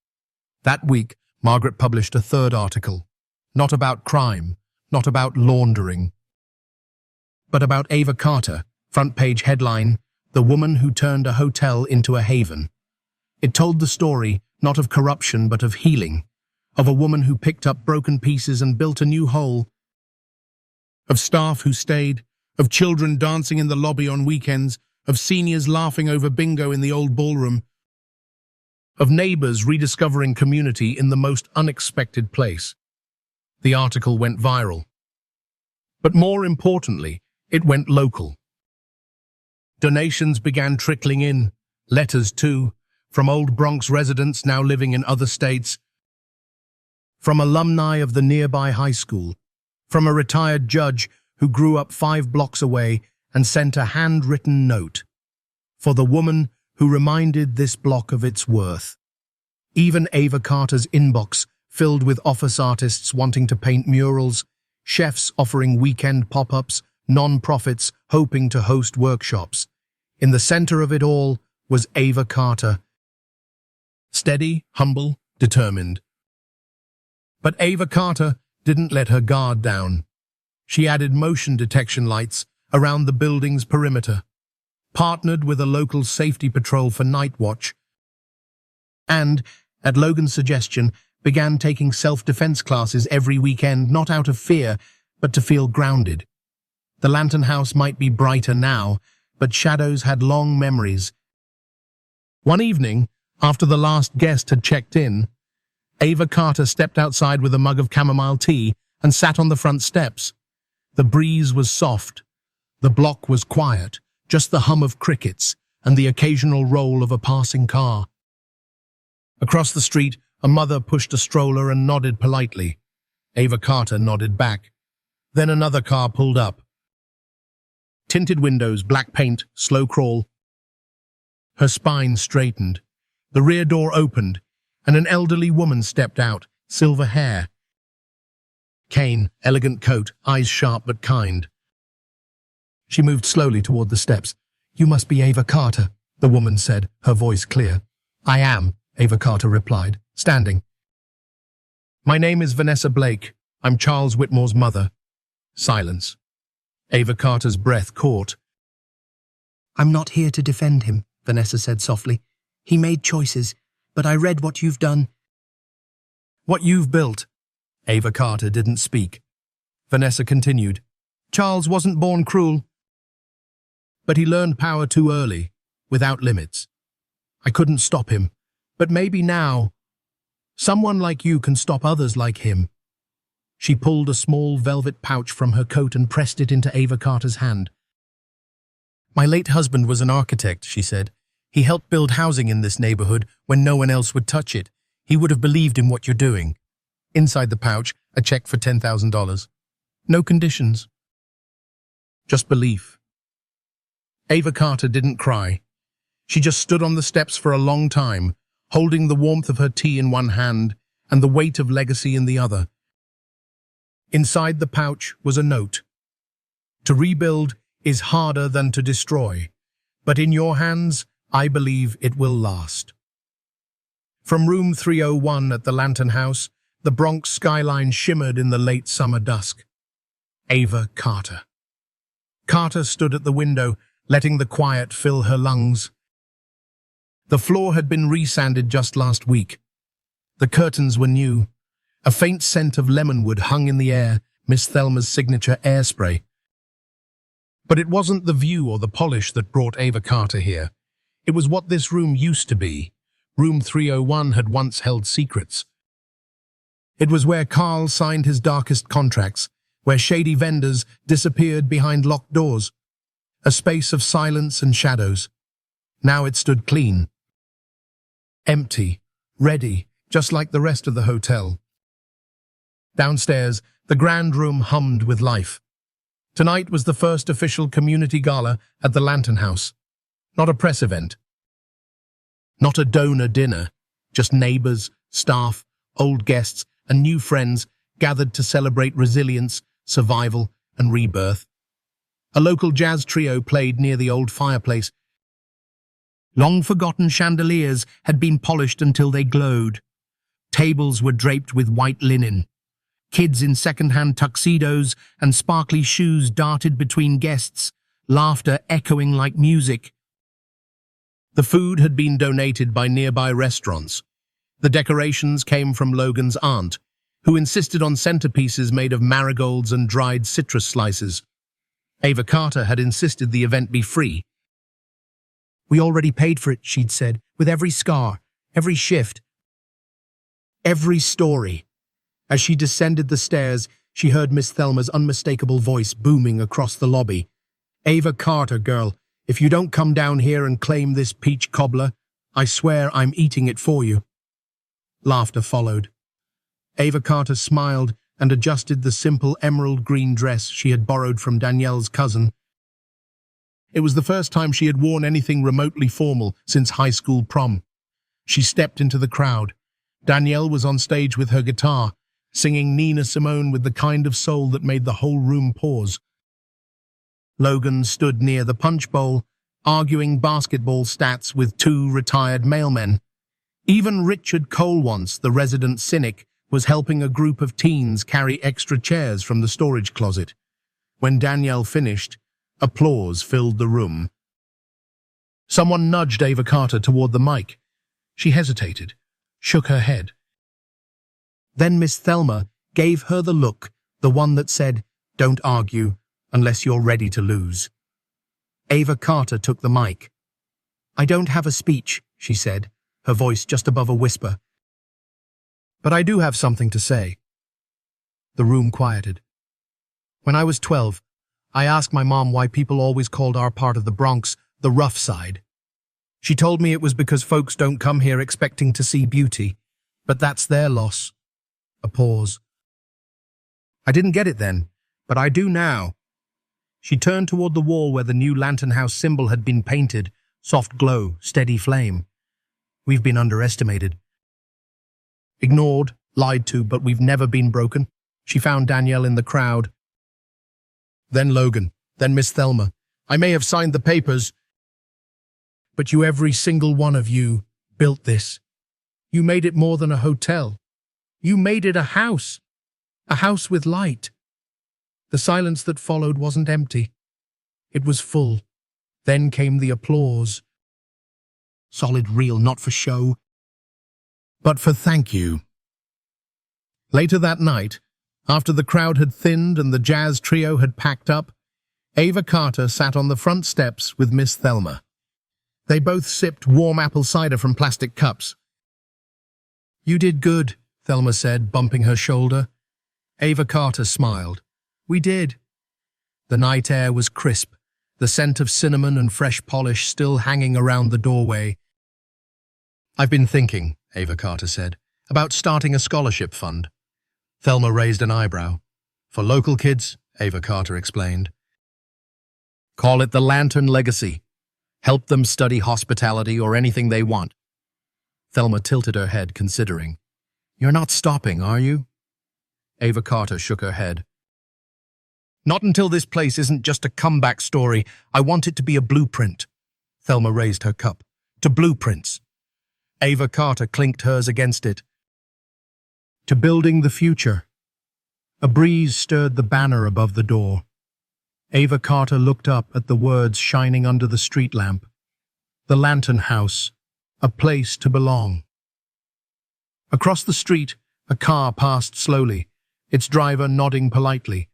That week, Margaret published a third article. Not about crime, not about laundering, but about Ava Carter, front page headline, The Woman Who Turned a Hotel into a Haven. It told the story, not of corruption but of healing, of a woman who picked up broken pieces and built a new whole, of staff who stayed, of children dancing in the lobby on weekends, of seniors laughing over bingo in the old ballroom, of neighbors rediscovering community in the most unexpected place. The article went viral. But more importantly, it went local. Donations began trickling in, letters too, from old Bronx residents now living in other states, from alumni of the nearby high school, from a retired judge who grew up 5 blocks away and sent a handwritten note for the woman who reminded this block of its worth. Even Ava Carter's inbox filled with office artists wanting to paint murals, chefs offering weekend pop-ups, non-profits hoping to host workshops. In the center of it all was Ava Carter. Steady, humble, determined. But Ava Carter didn't let her guard down. She added motion detection lights around the building's perimeter, partnered with a local safety patrol for night watch, and, at Logan's suggestion, began taking self-defense classes every weekend, not out of fear, but to feel grounded. The Lantern House might be brighter now, but shadows had long memories. One evening, after the last guest had checked in, Ava Carter stepped outside with a mug of chamomile tea and sat on the front steps. The breeze was soft. The block was quiet, just the hum of crickets and the occasional roll of a passing car. Across the street, a mother pushed a stroller and nodded politely. Ava Carter nodded back. Then another car pulled up. Tinted windows, black paint, slow crawl. Her spine straightened. The rear door opened, and an elderly woman stepped out, silver hair. Cane, elegant coat, eyes sharp but kind. She moved slowly toward the steps. You must be Ava Carter, the woman said, her voice clear. I am, Ava Carter replied, standing. My name is Vanessa Blake. I'm Charles Whitmore's mother. Silence. Ava Carter's breath caught. I'm not here to defend him, Vanessa said softly. He made choices, but I read what you've done. What you've built. Ava Carter didn't speak. Vanessa continued. Charles wasn't born cruel, but he learned power too early, without limits. I couldn't stop him, but maybe now, someone like you can stop others like him. She pulled a small velvet pouch from her coat and pressed it into Ava Carter's hand. My late husband was an architect, she said. He helped build housing in this neighborhood when no one else would touch it. He would have believed in what you're doing. Inside the pouch, a check for $10,000. No conditions. Just belief. Ava Carter didn't cry. She just stood on the steps for a long time, holding the warmth of her tea in one hand and the weight of legacy in the other. Inside the pouch was a note. To rebuild is harder than to destroy, but in your hands, I believe it will last. From room 301 at the Lantern House, the Bronx skyline shimmered in the late summer dusk. Ava Carter. Carter stood at the window, letting the quiet fill her lungs. The floor had been resanded just last week. The curtains were new. A faint scent of lemonwood hung in the air, Miss Thelma's signature airspray. But it wasn't the view or the polish that brought Ava Carter here. It was what this room used to be. Room 301 had once held secrets. It was where Carl signed his darkest contracts, where shady vendors disappeared behind locked doors. A space of silence and shadows. Now it stood clean. Empty, ready, just like the rest of the hotel. Downstairs, the grand room hummed with life. Tonight was the first official community gala at the Lantern House. Not a press event. Not a donor dinner. Just neighbors, staff, old guests, and new friends gathered to celebrate resilience, survival, and rebirth. A local jazz trio played near the old fireplace. Long-forgotten chandeliers had been polished until they glowed. Tables were draped with white linen. Kids in second-hand tuxedos and sparkly shoes darted between guests, laughter echoing like music. The food had been donated by nearby restaurants. The decorations came from Logan's aunt, who insisted on centerpieces made of marigolds and dried citrus slices. Ava Carter had insisted the event be free. We already paid for it, she'd said, with every scar, every shift, every story. As she descended the stairs, she heard Miss Thelma's unmistakable voice booming across the lobby. Ava Carter, girl, if you don't come down here and claim this peach cobbler, I swear I'm eating it for you. Laughter followed. Ava Carter smiled and adjusted the simple emerald green dress she had borrowed from Danielle's cousin. It was the first time she had worn anything remotely formal since high school prom. She stepped into the crowd. Danielle was on stage with her guitar, singing Nina Simone with the kind of soul that made the whole room pause. Logan stood near the punch bowl, arguing basketball stats with two retired mailmen. Even Richard Colewance, the resident cynic, was helping a group of teens carry extra chairs from the storage closet. When Danielle finished, applause filled the room. Someone nudged Ava Carter toward the mic. She hesitated, shook her head. Then Miss Thelma gave her the look, the one that said, "Don't argue unless you're ready to lose." Ava Carter took the mic. "I don't have a speech," she said, her voice just above a whisper. "But I do have something to say." The room quieted. "When I was 12, I asked my mom why people always called our part of the Bronx the rough side. She told me it was because folks don't come here expecting to see beauty, but that's their loss." A pause. "I didn't get it then, but I do now." She turned toward the wall where the new Lantern House symbol had been painted, soft glow, steady flame. "We've been underestimated. Ignored, lied to, but we've never been broken." She found Danielle in the crowd. Then Logan, then Miss Thelma. "I may have signed the papers, But you, every single one of you, built this. You made it more than a hotel. You made it a house with light. The silence that followed wasn't empty. It was full. Then came the applause. Solid, real, not for show, but for thank you. Later that night, after the crowd had thinned and the jazz trio had packed up, Ava Carter sat on the front steps with Miss Thelma. They both sipped warm apple cider from plastic cups. "You did good," Thelma said, bumping her shoulder. Ava Carter smiled. "We did." The night air was crisp, the scent of cinnamon and fresh polish still hanging around the doorway. "I've been thinking," Ava Carter said, "about starting a scholarship fund." Thelma raised an eyebrow. "For local kids," Ava Carter explained. "Call it the Lantern Legacy. Help them study hospitality or anything they want." Thelma tilted her head, considering. "You're not stopping, are you?" Ava Carter shook her head. "Not until this place isn't just a comeback story. I want it to be a blueprint." Thelma raised her cup. "To blueprints." Ava Carter clinked hers against it. "To building the future." A breeze stirred the banner above the door. Ava Carter looked up at the words shining under the street lamp. The Lantern House, a place to belong. Across the street, a car passed slowly, its driver nodding politely.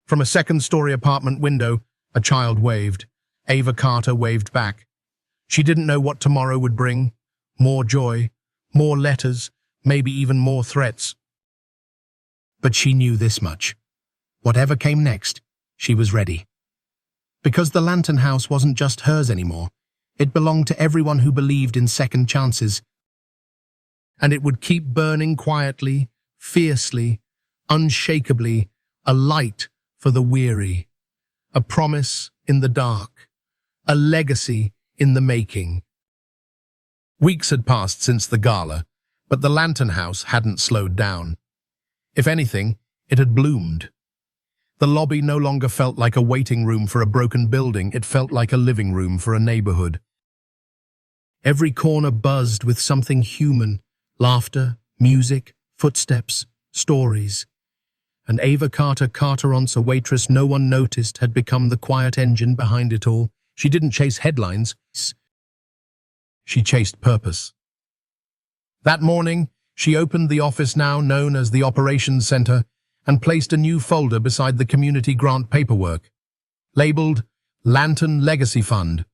From a second-story apartment window, a child waved. Ava Carter waved back. She didn't know what tomorrow would bring. More joy, more letters, maybe even more threats. But she knew this much. Whatever came next, she was ready. Because the Lantern House wasn't just hers anymore. It belonged to everyone who believed in second chances. And it would keep burning quietly, fiercely, unshakably, a light for the weary, a promise in the dark, a legacy in the making. Weeks had passed since the gala, but the Lantern House hadn't slowed down. If anything, it had bloomed. The lobby no longer felt like a waiting room for a broken building, it felt like a living room for a neighborhood. Every corner buzzed with something human, laughter, music, footsteps, stories. And Ava Carter Carteron's a waitress no one noticed had become the quiet engine behind it all. She didn't chase headlines. She chased purpose. That morning, she opened the office now known as the Operations Center and placed a new folder beside the community grant paperwork, labeled Lantern Legacy Fund.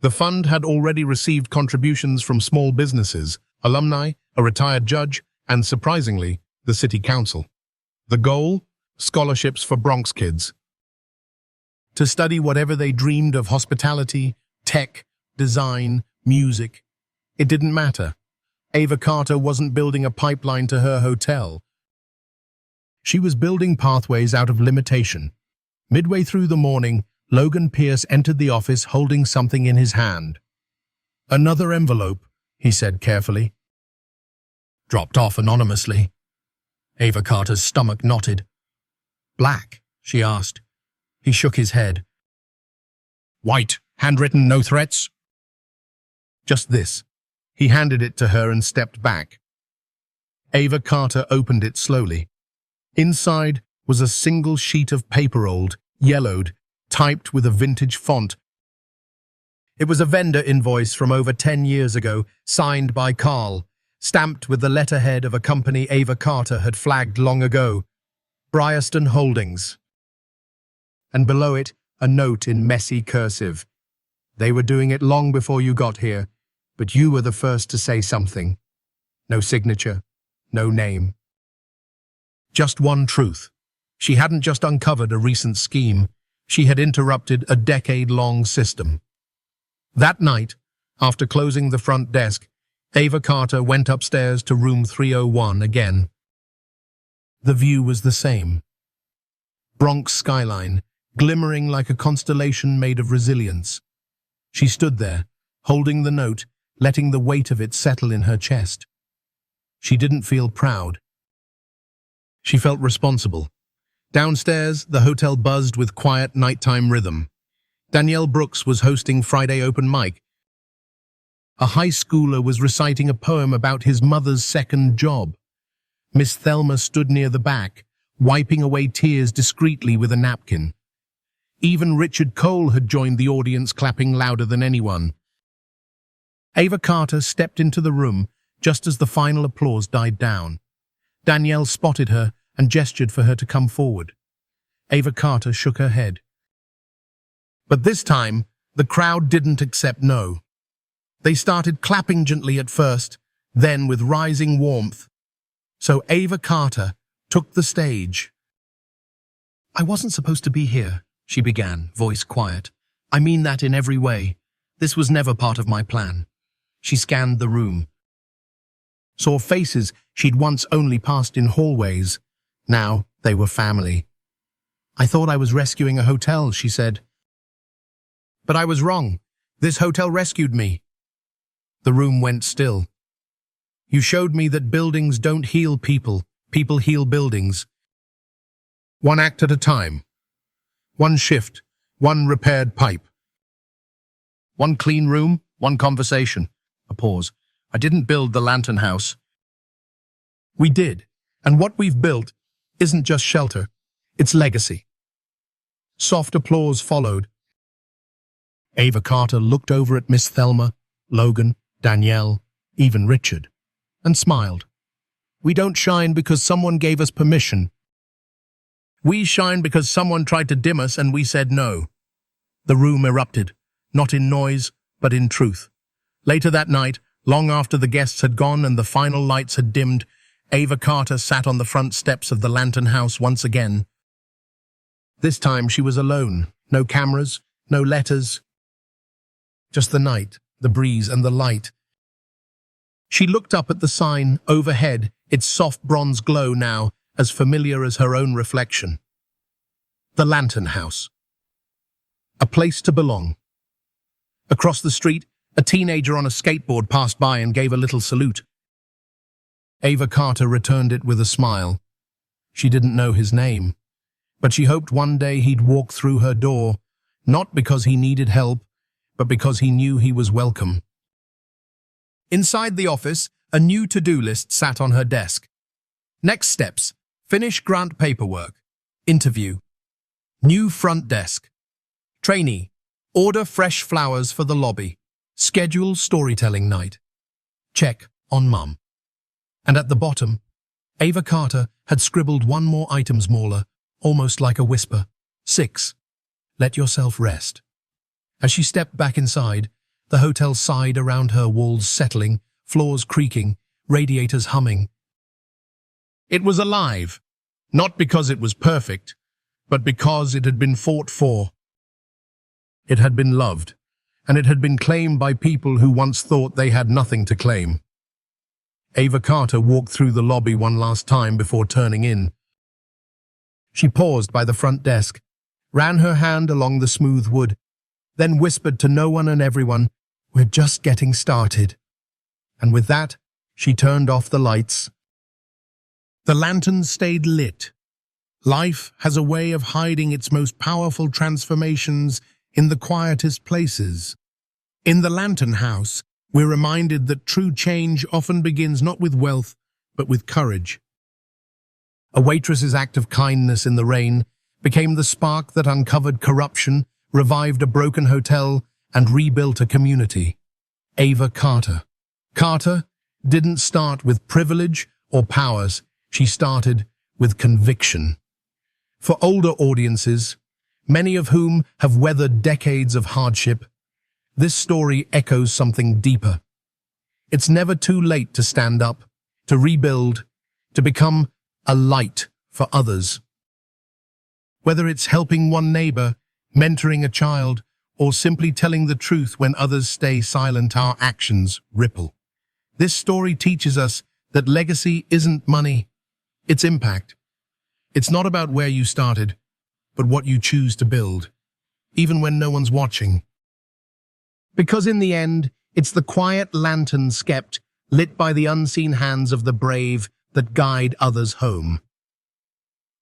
The fund had already received contributions from small businesses, alumni, a retired judge, and surprisingly, the city council. The goal? Scholarships for Bronx kids. To study whatever they dreamed of: hospitality, tech, design, music. It didn't matter. Ava Carter wasn't building a pipeline to her hotel. She was building pathways out of limitation. Midway through the morning, Logan Pierce entered the office holding something in his hand. "Another envelope," he said carefully. "Dropped off anonymously." Ava Carter's stomach knotted. "Black?" she asked. He shook his head. "White, handwritten, no threats?" "Just this." He handed it to her and stepped back. Ava Carter opened it slowly. Inside was a single sheet of paper, old, yellowed, typed with a vintage font. It was a vendor invoice from over 10 years ago, signed by Carl, stamped with the letterhead of a company Ava Carter had flagged long ago, Brierston Holdings. And below it, a note in messy cursive. "They were doing it long before you got here, but you were the first to say something." No signature, no name. Just one truth. She hadn't just uncovered a recent scheme, she had interrupted a decade-long system. That night, after closing the front desk, Ava Carter went upstairs to room 301 again. The view was the same. Bronx skyline, glimmering like a constellation made of resilience. She stood there, holding the note, letting the weight of it settle in her chest. She didn't feel proud. She felt responsible. Downstairs, the hotel buzzed with quiet nighttime rhythm. Danielle Brooks was hosting Friday open mic. A high schooler was reciting a poem about his mother's second job. Miss Thelma stood near the back, wiping away tears discreetly with a napkin. Even Richard Cole had joined the audience, clapping louder than anyone. Ava Carter stepped into the room just as the final applause died down. Danielle spotted her and gestured for her to come forward. Ava Carter shook her head. But this time, the crowd didn't accept no. They started clapping gently at first, then with rising warmth. So Ava Carter took the stage. "I wasn't supposed to be here," she began, voice quiet. "I mean that in every way. This was never part of my plan." She scanned the room. Saw faces she'd once only passed in hallways. Now they were family. "I thought I was rescuing a hotel," she said. "But I was wrong. This hotel rescued me." The room went still. "You showed me that buildings don't heal people. People heal buildings. One act at a time. One shift, one repaired pipe. One clean room, one conversation." A pause. "I didn't build the Lantern House." "We did, and what we've built isn't just shelter, it's legacy." Soft applause followed. Ava Carter looked over at Miss Thelma, Logan, Danielle, even Richard, and smiled. "We don't shine because someone gave us permission. We shine because someone tried to dim us and we said no." The room erupted, not in noise, but in truth. Later that night, long after the guests had gone and the final lights had dimmed, Ava Carter sat on the front steps of the Lantern House once again. This time she was alone. No cameras, no letters. Just the night, the breeze and the light. She looked up at the sign overhead, its soft bronze glow now as familiar as her own reflection. The Lantern House. A place to belong. Across the street, a teenager on a skateboard passed by and gave a little salute. Ava Carter returned it with a smile. She didn't know his name, but she hoped one day he'd walk through her door, not because he needed help, but because he knew he was welcome. Inside the office, a new to-do list sat on her desk. Next steps: finish grant paperwork. Interview. New front desk. Trainee. Order fresh flowers for the lobby. Schedule storytelling night. Check on Mum. And at the bottom, Ava Carter had scribbled one more item smaller, almost like a whisper. 6. Let yourself rest. As she stepped back inside, the hotel sighed around her, walls settling, floors creaking, radiators humming. It was alive, not because it was perfect, but because it had been fought for. It had been loved, and it had been claimed by people who once thought they had nothing to claim. Ava Carter walked through the lobby one last time before turning in. She paused by the front desk, ran her hand along the smooth wood, then whispered to no one and everyone, "We're just getting started." And with that, she turned off the lights. The lantern stayed lit. Life has a way of hiding its most powerful transformations in the quietest places. In the Lantern House, we're reminded that true change often begins not with wealth, but with courage. A waitress's act of kindness in the rain became the spark that uncovered corruption, revived a broken hotel, and rebuilt a community. Ava Carter. Carter didn't start with privilege or powers. She started with conviction. For older audiences, many of whom have weathered decades of hardship, this story echoes something deeper. It's never too late to stand up, to rebuild, to become a light for others. Whether it's helping one neighbor, mentoring a child, or simply telling the truth when others stay silent, our actions ripple. This story teaches us that legacy isn't money, it's impact. It's not about where you started, but what you choose to build, even when no one's watching. Because in the end, it's the quiet lanterns kept, lit by the unseen hands of the brave, that guide others home.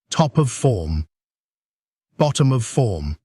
Top of form. Bottom of form.